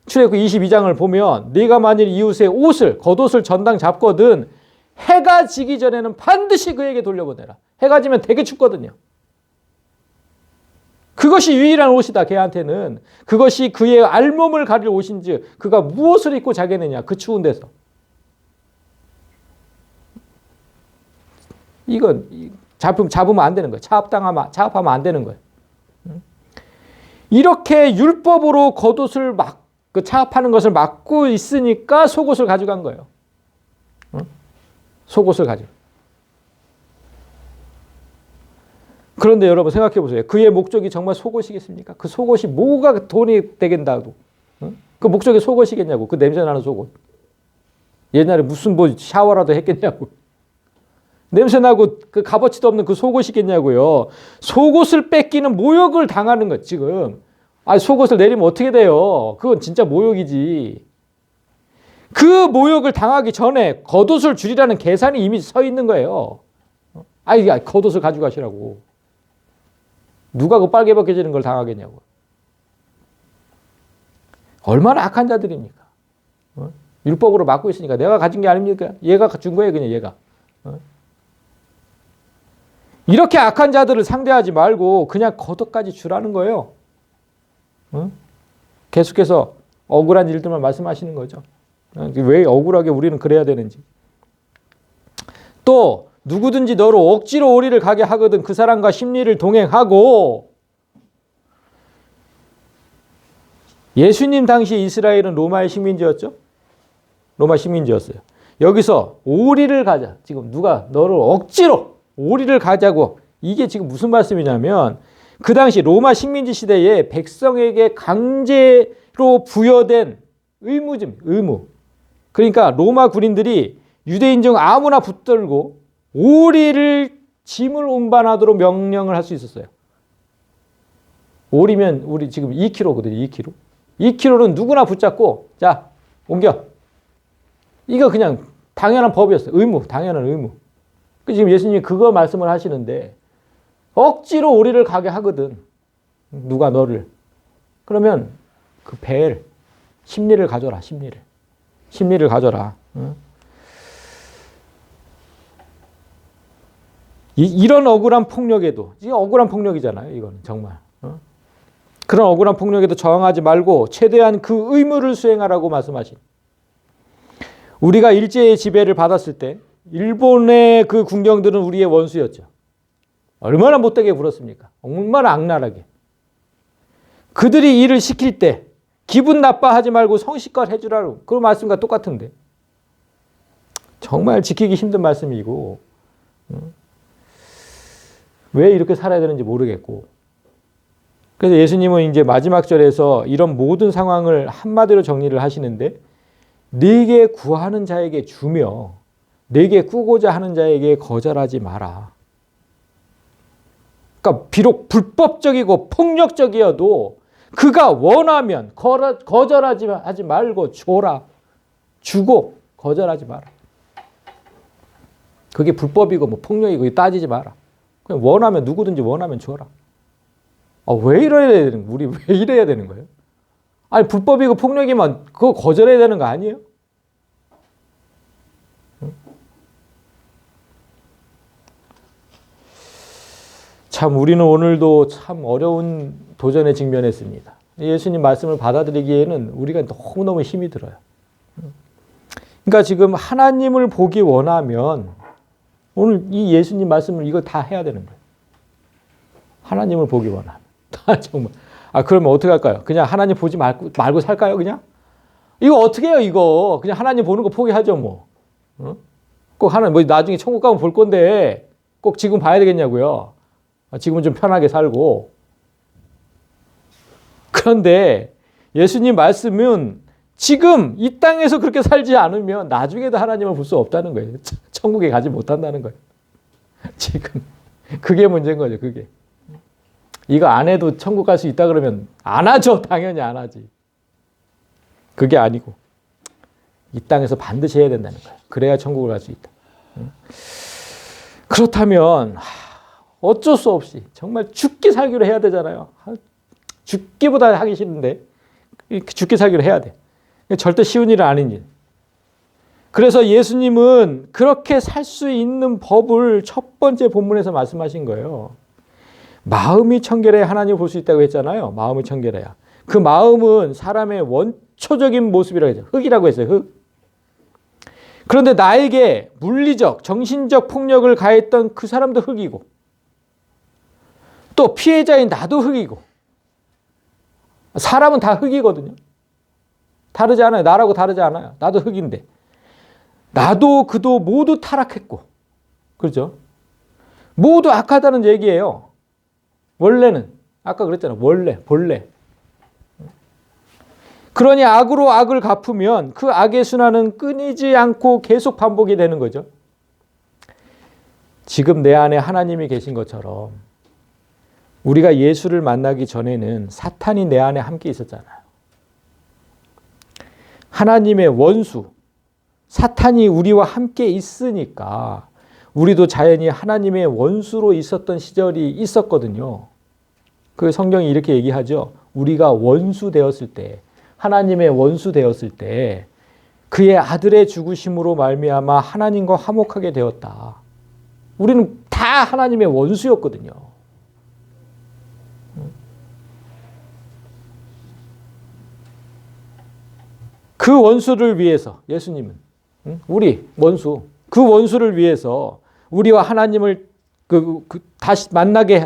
출애굽 22장을 보면 네가 만일 이웃의 옷을, 겉옷을 전당 잡거든 해가 지기 전에는 반드시 그에게 돌려보내라. 해가 지면 되게 춥거든요. 그것이 유일한 옷이다. 걔한테는. 그것이 그의 알몸을 가릴 옷인지 그가 무엇을 입고 자겠느냐. 그 추운 데서. 이건 잡으면 안 되는 거예요. 차압하면 안 되는 거예요. 이렇게 율법으로 겉옷을 차압하는 것을 막고 있으니까 속옷을 가져간 거예요. 속옷을 가지고. 그런데 여러분 생각해 보세요. 그의 목적이 정말 속옷이겠습니까? 그 속옷이 뭐가 돈이 되겠다고. 그 목적이 속옷이겠냐고. 그 냄새나는 속옷. 옛날에 무슨 샤워라도 했겠냐고. 냄새나고 그 값어치도 없는 그 속옷이겠냐고요. 속옷을 뺏기는 모욕을 당하는 것 지금. 속옷을 내리면 어떻게 돼요? 그건 진짜 모욕이지. 그 모욕을 당하기 전에 겉옷을 주리라는 계산이 이미 서 있는 거예요. 겉옷을 가져가시라고. 누가 그 빨개 벗겨지는 걸 당하겠냐고. 얼마나 악한 자들입니까? 율법으로 막고 있으니까 내가 가진 게 아닙니까? 얘가 준 거예요, 그냥 얘가. 이렇게 악한 자들을 상대하지 말고 그냥 겉옷까지 주라는 거예요. 계속해서 억울한 일들만 말씀하시는 거죠. 왜 억울하게 우리는 그래야 되는지. 또 누구든지 너로 억지로 오리를 가게 하거든 그 사람과 심리를 동행하고. 예수님 당시 이스라엘은 로마의 식민지였죠. 로마 식민지였어요. 여기서 오리를 가자. 지금 누가 너를 억지로 오리를 가자고. 이게 지금 무슨 말씀이냐면 그 당시 로마 식민지 시대에 백성에게 강제로 부여된 의무. 그러니까 로마 군인들이 유대인 중 아무나 붙들고 오리를 짐을 운반하도록 명령을 할 수 있었어요. 오리면 우리 지금 2kg거든요. 2kg. 2kg는 누구나 붙잡고 자 옮겨. 이거 그냥 당연한 법이었어요. 당연한 의무. 지금 예수님이 그거 말씀을 하시는데 억지로 오리를 가게 하거든. 누가 너를. 그러면 그 벨, 심리를 가져라. 심리를 가져라. 이런 억울한 폭력에도, 이게 억울한 폭력이잖아요. 이거는 정말. 그런 억울한 폭력에도 저항하지 말고 최대한 그 의무를 수행하라고 말씀하신. 우리가 일제의 지배를 받았을 때 일본의 그 군경들은 우리의 원수였죠. 얼마나 못되게 굴었습니까? 얼마나 악랄하게. 그들이 일을 시킬 때 기분 나빠하지 말고 성실껏 해주라고. 그 말씀과 똑같은데. 정말 지키기 힘든 말씀이고 왜 이렇게 살아야 되는지 모르겠고. 그래서 예수님은 이제 마지막 절에서 이런 모든 상황을 한마디로 정리를 하시는데 네게 구하는 자에게 주며 네게 꾸고자 하는 자에게 거절하지 마라. 그러니까 비록 불법적이고 폭력적이어도 그가 원하면 거절하지 말고 줘라. 주고 거절하지 마라. 그게 불법이고 뭐 폭력이고 따지지 마라. 그냥 원하면 누구든지 원하면 줘라. 왜 이래야 되는 거예요? 우리 왜 이래야 되는 거예요? 아니 불법이고 폭력이면 그거 거절해야 되는 거 아니에요? 참 우리는 오늘도 참 어려운 도전에 직면했습니다. 예수님 말씀을 받아들이기에는 우리가 너무너무 힘이 들어요. 그러니까 지금 하나님을 보기 원하면 오늘 이 예수님 말씀을 이걸 다 해야 되는 거예요. 하나님을 보기 원하면. 정말. 그러면 어떻게 할까요? 그냥 하나님 보지 말고 살까요? 그냥? 이거 어떻게 해요, 이거? 그냥 하나님 보는 거 포기하죠, 뭐. 꼭 하나님, 뭐 나중에 천국 가면 볼 건데 꼭 지금 봐야 되겠냐고요. 지금은 좀 편하게 살고. 그런데 예수님 말씀은 지금 이 땅에서 그렇게 살지 않으면 나중에도 하나님을 볼 수 없다는 거예요. 천국에 가지 못한다는 거예요. 지금. 그게 문제인 거죠, 그게. 이거 안 해도 천국 갈 수 있다 그러면 안 하죠. 당연히 안 하지. 그게 아니고 이 땅에서 반드시 해야 된다는 거예요. 그래야 천국을 갈 수 있다. 그렇다면 어쩔 수 없이 정말 죽기 살기로 해야 되잖아요. 죽기보다 하기 싫은데 죽기 살기로 해야 돼. 절대 쉬운 일은 아닌 일. 그래서 예수님은 그렇게 살 수 있는 법을 첫 번째 본문에서 말씀하신 거예요. 마음이 청결해야 하나님을 볼 수 있다고 했잖아요. 마음이 청결해야. 그 마음은 사람의 원초적인 모습이라고 했죠. 흙이라고 했어요. 흙. 그런데 나에게 물리적, 정신적 폭력을 가했던 그 사람도 흙이고 또 피해자인 나도 흙이고 사람은 다 흙이거든요. 다르지 않아요. 나라고 다르지 않아요. 나도 흙인데 나도 그도 모두 타락했고 그렇죠? 모두 악하다는 얘기예요. 원래는 아까 그랬잖아요. 본래. 그러니 악으로 악을 갚으면 그 악의 순환은 끊이지 않고 계속 반복이 되는 거죠. 지금 내 안에 하나님이 계신 것처럼 우리가 예수를 만나기 전에는 사탄이 내 안에 함께 있었잖아요. 하나님의 원수, 사탄이 우리와 함께 있으니까 우리도 자연히 하나님의 원수로 있었던 시절이 있었거든요. 그 성경이 이렇게 얘기하죠. 우리가 원수 되었을 때, 하나님의 원수 되었을 때 그의 아들의 죽으심으로 말미암아 하나님과 화목하게 되었다. 우리는 다 하나님의 원수였거든요. 그 원수를 위해서 예수님은 우리 원수, 그 원수를 위해서 우리와 하나님을 다시 만나게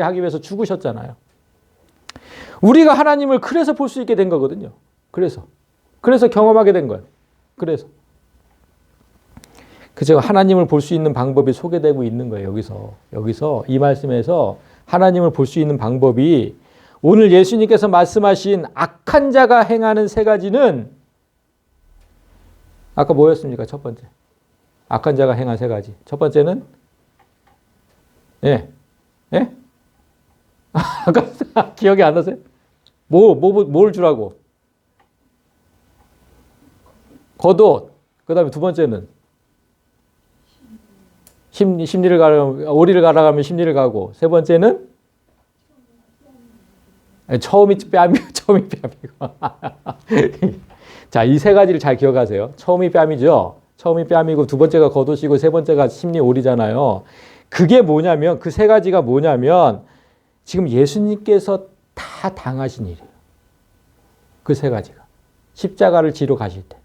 하기 위해서 죽으셨잖아요. 우리가 하나님을 그래서 볼 수 있게 된 거거든요. 그래서 경험하게 된 거예요. 그래서 하나님을 볼 수 있는 방법이 소개되고 있는 거예요. 여기서 이 말씀에서 하나님을 볼 수 있는 방법이 오늘 예수님께서 말씀하신 악한 자가 행하는 세 가지는 아까 뭐였습니까? 첫 번째. 악한 자가 행한 세 가지. 첫 번째는 아까 기억이 안 나세요? 뭘 주라고? 겉옷. 그 다음에 두 번째는 심리를 가라가면 오리를 가라가면 심리를 가고 세 번째는 처음이 뺨이고 자, 이 세 가지를 잘 기억하세요. 처음이 뺨이죠. 처음이 뺨이고 두 번째가 겉옷이고 세 번째가 심리 오리잖아요. 그게 뭐냐면 그 세 가지가 뭐냐면 지금 예수님께서 다 당하신 일이에요. 그 세 가지가. 십자가를 지러 가실 때.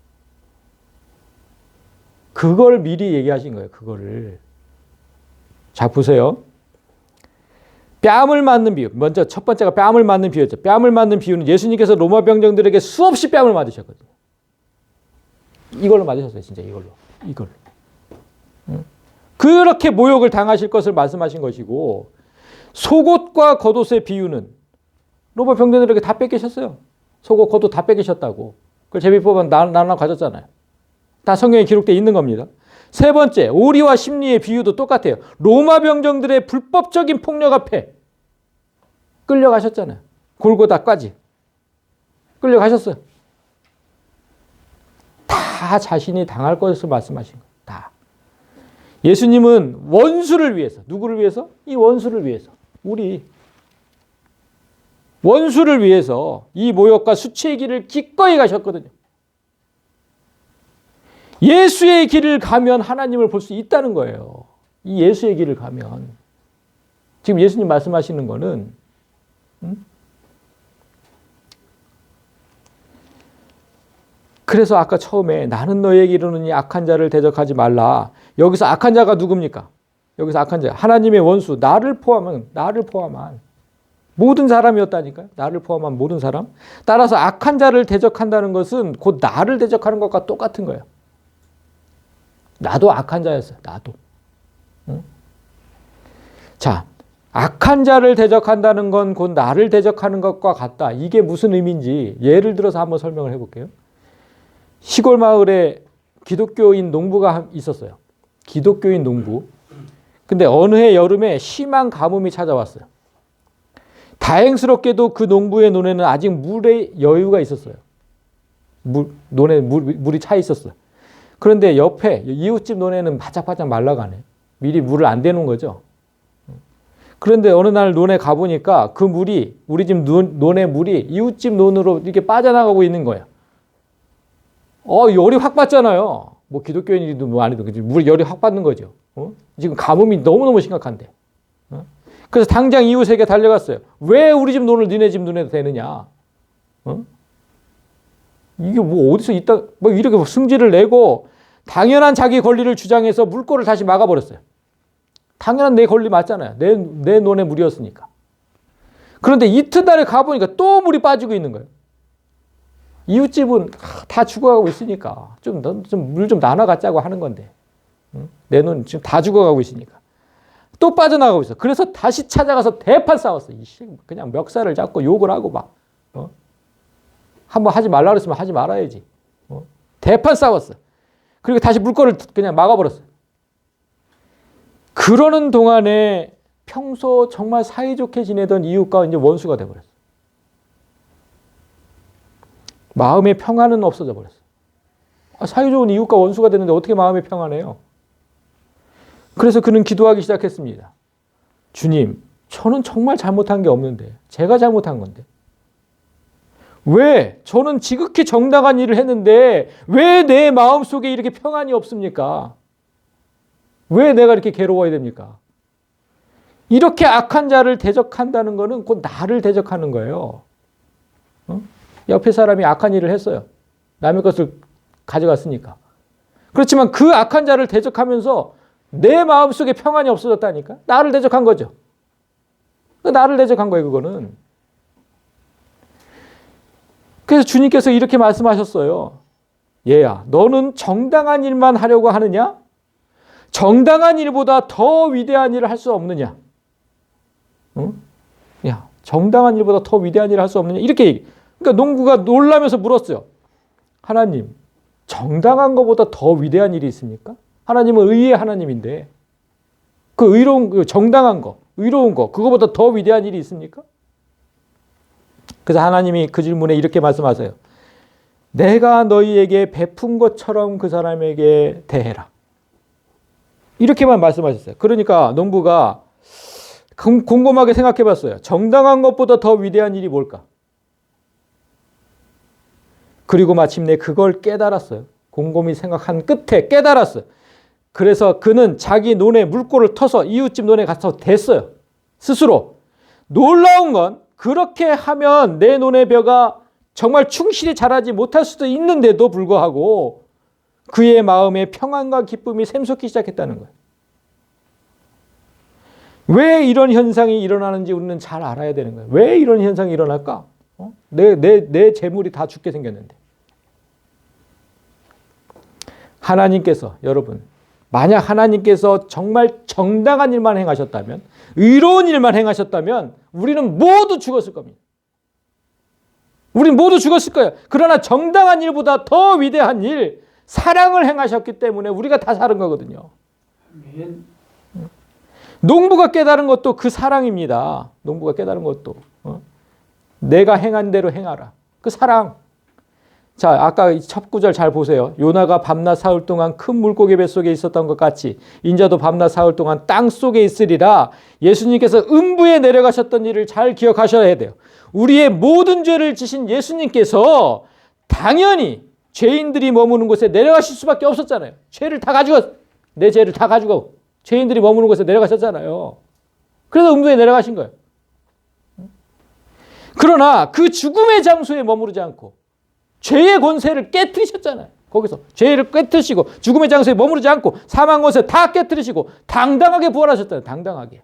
그걸 미리 얘기하신 거예요. 그거를. 자, 보세요. 뺨을 맞는 비유. 먼저 첫 번째가 뺨을 맞는 비유였죠. 뺨을 맞는 비유는 예수님께서 로마 병정들에게 수없이 뺨을 맞으셨거든요. 이걸로 맞으셨어요. 진짜 이걸로. 그렇게 모욕을 당하실 것을 말씀하신 것이고 속옷과 겉옷의 비유는 로마 병정들에게 다 뺏기셨어요. 속옷, 겉옷 다 뺏기셨다고. 그걸 제비뽑아 나눠 가졌잖아요. 다 성경에 기록되어 있는 겁니다. 세 번째, 오리와 심리의 비유도 똑같아요. 로마 병정들의 불법적인 폭력 앞에 끌려가셨잖아요. 골고다까지 끌려가셨어요. 다 자신이 당할 것을 말씀하신 거예요. 다. 예수님은 원수를 위해서, 누구를 위해서? 이 원수를 위해서. 우리. 원수를 위해서 이 모욕과 수치의 길을 기꺼이 가셨거든요. 예수의 길을 가면 하나님을 볼 수 있다는 거예요. 이 예수의 길을 가면. 지금 예수님 말씀하시는 거는 그래서 아까 처음에 나는 너에게 이르노니 악한 자를 대적하지 말라. 여기서 악한 자가 누굽니까? 여기서 악한 자, 하나님의 원수, 나를 포함한 모든 사람이었다니까요. 나를 포함한 모든 사람. 따라서 악한 자를 대적한다는 것은 곧 나를 대적하는 것과 똑같은 거예요. 나도 악한 자였어요. 나도. 응? 자, 악한 자를 대적한다는 건 곧 나를 대적하는 것과 같다. 이게 무슨 의미인지 예를 들어서 한번 설명을 해볼게요. 시골 마을에 기독교인 농부가 있었어요. 기독교인 농부. 근데 어느 해 여름에 심한 가뭄이 찾아왔어요. 다행스럽게도 그 농부의 논에는 아직 물의 여유가 있었어요. 논에 물이 차 있었어요. 그런데 옆에 이웃집 논에는 바짝바짝 말라가네. 미리 물을 안 대놓은 거죠. 그런데 어느 날 논에 가보니까 그 물이 우리 집 논의 물이 이웃집 논으로 이렇게 빠져나가고 있는 거예요. 열이 확 받잖아요. 뭐 기독교인이도 뭐 아니도 물 열이 확 받는 거죠. 지금 가뭄이 너무너무 심각한데. 그래서 당장 이웃에게 달려갔어요. 왜 우리 집 논을 니네 집 논에도 되느냐? 이게 뭐 어디서 있다, 뭐 이렇게 승질을 내고 당연한 자기 권리를 주장해서 물꼬를 다시 막아버렸어요. 당연한 내 권리 맞잖아요. 내 논의 물이었으니까. 그런데 이튿날에 가보니까 또 물이 빠지고 있는 거예요. 이웃집은 다 죽어가고 있으니까 물 좀 나눠 갖자고 하는 건데. 내 논 지금 다 죽어가고 있으니까. 또 빠져나가고 있어. 그래서 다시 찾아가서 대판 싸웠어. 그냥 멱살을 잡고 욕을 하고 막. 한번 하지 말라 그랬으면 하지 말아야지. 대판 싸웠어. 그리고 다시 물꼬를 그냥 막아버렸어요. 그러는 동안에 평소 정말 사이좋게 지내던 이웃과 이제 원수가 돼버렸어. 마음의 평안은 없어져 버렸어. 사이좋은 이웃과 원수가 됐는데 어떻게 마음이 평안해요? 그래서 그는 기도하기 시작했습니다. 주님, 저는 정말 잘못한 게 없는데, 제가 잘못한 건데. 왜? 저는 지극히 정당한 일을 했는데 왜 내 마음속에 이렇게 평안이 없습니까? 왜 내가 이렇게 괴로워야 됩니까? 이렇게 악한 자를 대적한다는 것은 곧 나를 대적하는 거예요. 옆에 사람이 악한 일을 했어요. 남의 것을 가져갔으니까. 그렇지만 그 악한 자를 대적하면서 내 마음속에 평안이 없어졌다니까? 나를 대적한 거죠. 나를 대적한 거예요, 그거는. 그래서 주님께서 이렇게 말씀하셨어요. 얘야, 너는 정당한 일만 하려고 하느냐? 정당한 일보다 더 위대한 일을 할 수 없느냐? 응? 야, 정당한 일보다 더 위대한 일을 할 수 없느냐? 이렇게 얘기. 그러니까 농부가 놀라면서 물었어요. 하나님, 정당한 것보다 더 위대한 일이 있습니까? 하나님은 의의 하나님인데 그 의로운, 그 정당한 거, 의로운 거, 그거보다 더 위대한 일이 있습니까? 그래서 하나님이 그 질문에 이렇게 말씀하세요. 내가 너희에게 베푼 것처럼 그 사람에게 대해라. 이렇게만 말씀하셨어요. 그러니까 농부가 곰곰하게 생각해 봤어요. 정당한 것보다 더 위대한 일이 뭘까? 그리고 마침내 그걸 깨달았어요. 곰곰이 생각한 끝에 깨달았어요. 그래서 그는 자기 논에 물꼬를 터서 이웃집 논에 가서 댔어요. 스스로. 놀라운 건 그렇게 하면 내 논의 벼가 정말 충실히 자라지 못할 수도 있는데도 불구하고 그의 마음에 평안과 기쁨이 샘솟기 시작했다는 거예요. 왜 이런 현상이 일어나는지 우리는 잘 알아야 되는 거예요. 왜 이런 현상이 일어날까? 내 재물이 다 죽게 생겼는데. 하나님께서, 여러분, 만약 하나님께서 정말 정당한 일만 행하셨다면, 의로운 일만 행하셨다면 우리는 모두 죽었을 겁니다. 우리는 모두 죽었을 거예요. 그러나 정당한 일보다 더 위대한 일, 사랑을 행하셨기 때문에 우리가 다 사는 거거든요. 농부가 깨달은 것도 그 사랑입니다. 농부가 깨달은 것도. 내가 행한 대로 행하라. 그 사랑. 자, 아까 첫 구절 잘 보세요. 요나가 밤낮 사흘 동안 큰 물고기 뱃속에 있었던 것 같이 인자도 밤낮 사흘 동안 땅 속에 있으리라. 예수님께서 음부에 내려가셨던 일을 잘 기억하셔야 돼요. 우리의 모든 죄를 지신 예수님께서 당연히 죄인들이 머무는 곳에 내려가실 수밖에 없었잖아요. 죄를 다 가지고, 내 죄를 다 가지고 죄인들이 머무는 곳에 내려가셨잖아요. 그래서 음부에 내려가신 거예요. 그러나 그 죽음의 장소에 머무르지 않고 죄의 권세를 깨뜨리셨잖아요. 거기서 죄를 깨뜨리시고 죽음의 장소에 머무르지 않고 사망 권세 다 깨뜨리시고 당당하게 부활하셨잖아요. 당당하게.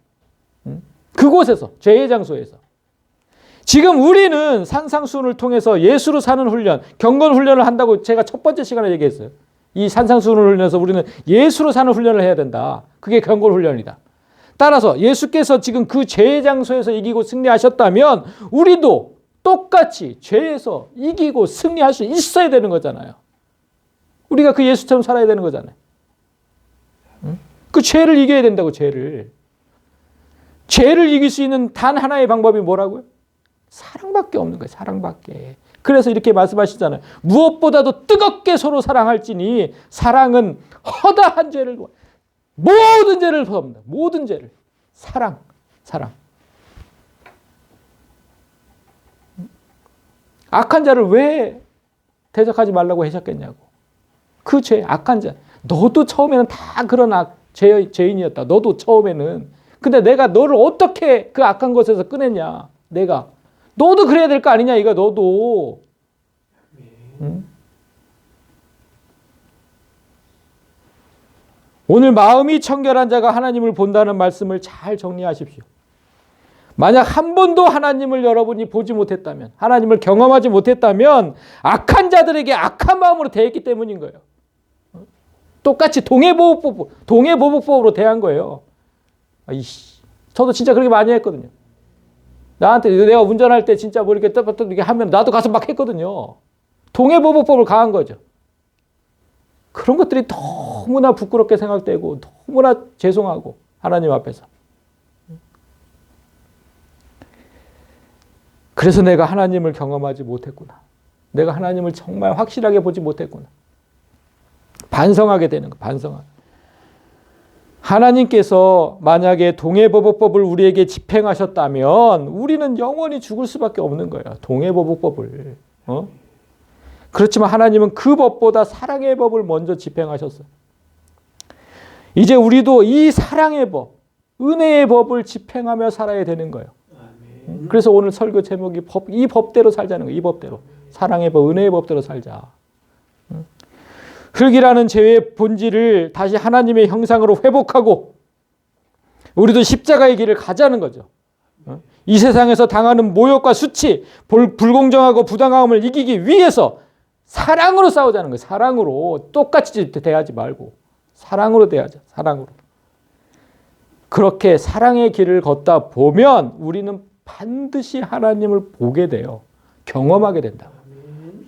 그곳에서, 죄의 장소에서. 지금 우리는 산상수훈을 통해서 예수로 사는 훈련, 경건 훈련을 한다고 제가 첫 번째 시간에 얘기했어요. 이 산상수훈을 훈련해서 우리는 예수로 사는 훈련을 해야 된다. 그게 경건 훈련이다. 따라서 예수께서 지금 그 죄의 장소에서 이기고 승리하셨다면 우리도 똑같이 죄에서 이기고 승리할 수 있어야 되는 거잖아요. 우리가 그 예수처럼 살아야 되는 거잖아요. 그 죄를 이겨야 된다고, 죄를. 죄를 이길 수 있는 단 하나의 방법이 뭐라고요? 사랑밖에 없는 거예요. 사랑밖에. 그래서 이렇게 말씀하시잖아요. 무엇보다도 뜨겁게 서로 사랑할지니 사랑은 허다한 죄를, 모든 죄를 포함합니다. 모든 죄를. 사랑. 악한 자를 왜 대적하지 말라고 하셨겠냐고. 그 죄, 악한 자. 너도 처음에는 다 그런 죄인이었다. 너도 처음에는. 근데 내가 너를 어떻게 그 악한 것에서 꺼냈냐. 내가. 너도 그래야 될 거 아니냐, 이거 너도. 응? 오늘 마음이 청결한 자가 하나님을 본다는 말씀을 잘 정리하십시오. 만약 한 번도 하나님을 여러분이 보지 못했다면, 하나님을 경험하지 못했다면 악한 자들에게 악한 마음으로 대했기 때문인 거예요. 똑같이 동해보복법으로 대한 거예요. 저도 진짜 그렇게 많이 했거든요. 나한테 내가 운전할 때 진짜 뭐 이렇게 이렇게 하면 나도 가서 막 했거든요. 동해보복법을 가한 거죠. 그런 것들이 너무나 부끄럽게 생각되고 너무나 죄송하고 하나님 앞에서. 그래서 내가 하나님을 경험하지 못했구나. 내가 하나님을 정말 확실하게 보지 못했구나. 반성하게 되는 거, 반성하게. 하나님께서 만약에 동해보복법을 우리에게 집행하셨다면 우리는 영원히 죽을 수밖에 없는 거예요. 동해보복법을. 그렇지만 하나님은 그 법보다 사랑의 법을 먼저 집행하셨어요. 이제 우리도 이 사랑의 법, 은혜의 법을 집행하며 살아야 되는 거예요. 그래서 오늘 설교 제목이 이 법대로 살자는 거예요. 이 법대로. 사랑의 법, 은혜의 법대로 살자. 흙이라는 죄의 본질을 다시 하나님의 형상으로 회복하고 우리도 십자가의 길을 가자는 거죠. 이 세상에서 당하는 모욕과 수치, 불공정하고 부당함을 이기기 위해서 사랑으로 싸우자는 거예요. 사랑으로. 똑같이 대하지 말고 사랑으로 대하자. 사랑으로. 그렇게 사랑의 길을 걷다 보면 우리는 반드시 하나님을 보게 돼요. 경험하게 된다.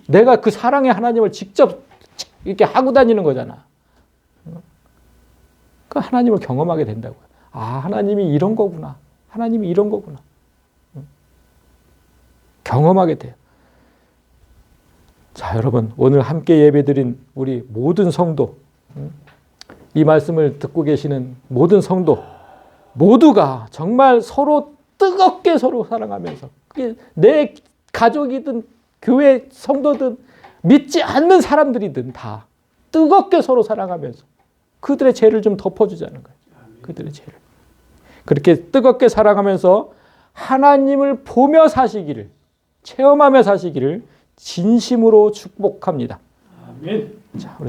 내가 그 사랑의 하나님을 직접 이렇게 하고 다니는 거잖아. 그 하나님을 경험하게 된다고요. 아, 하나님이 이런 거구나. 하나님이 이런 거구나. 경험하게 돼요. 자, 여러분, 오늘 함께 예배드린 우리 모든 성도, 이 말씀을 듣고 계시는 모든 성도 모두가 정말 서로 뜨겁게 서로 사랑하면서, 그게 내 가족이든 교회 성도든 믿지 않는 사람들이든 다 뜨겁게 서로 사랑하면서 그들의 죄를 좀 덮어주자는 거예요. 그들의 죄를. 그렇게 뜨겁게 사랑하면서 하나님을 보며 사시기를, 체험하며 사시기를 진심으로 축복합니다. 아멘. 자, 우리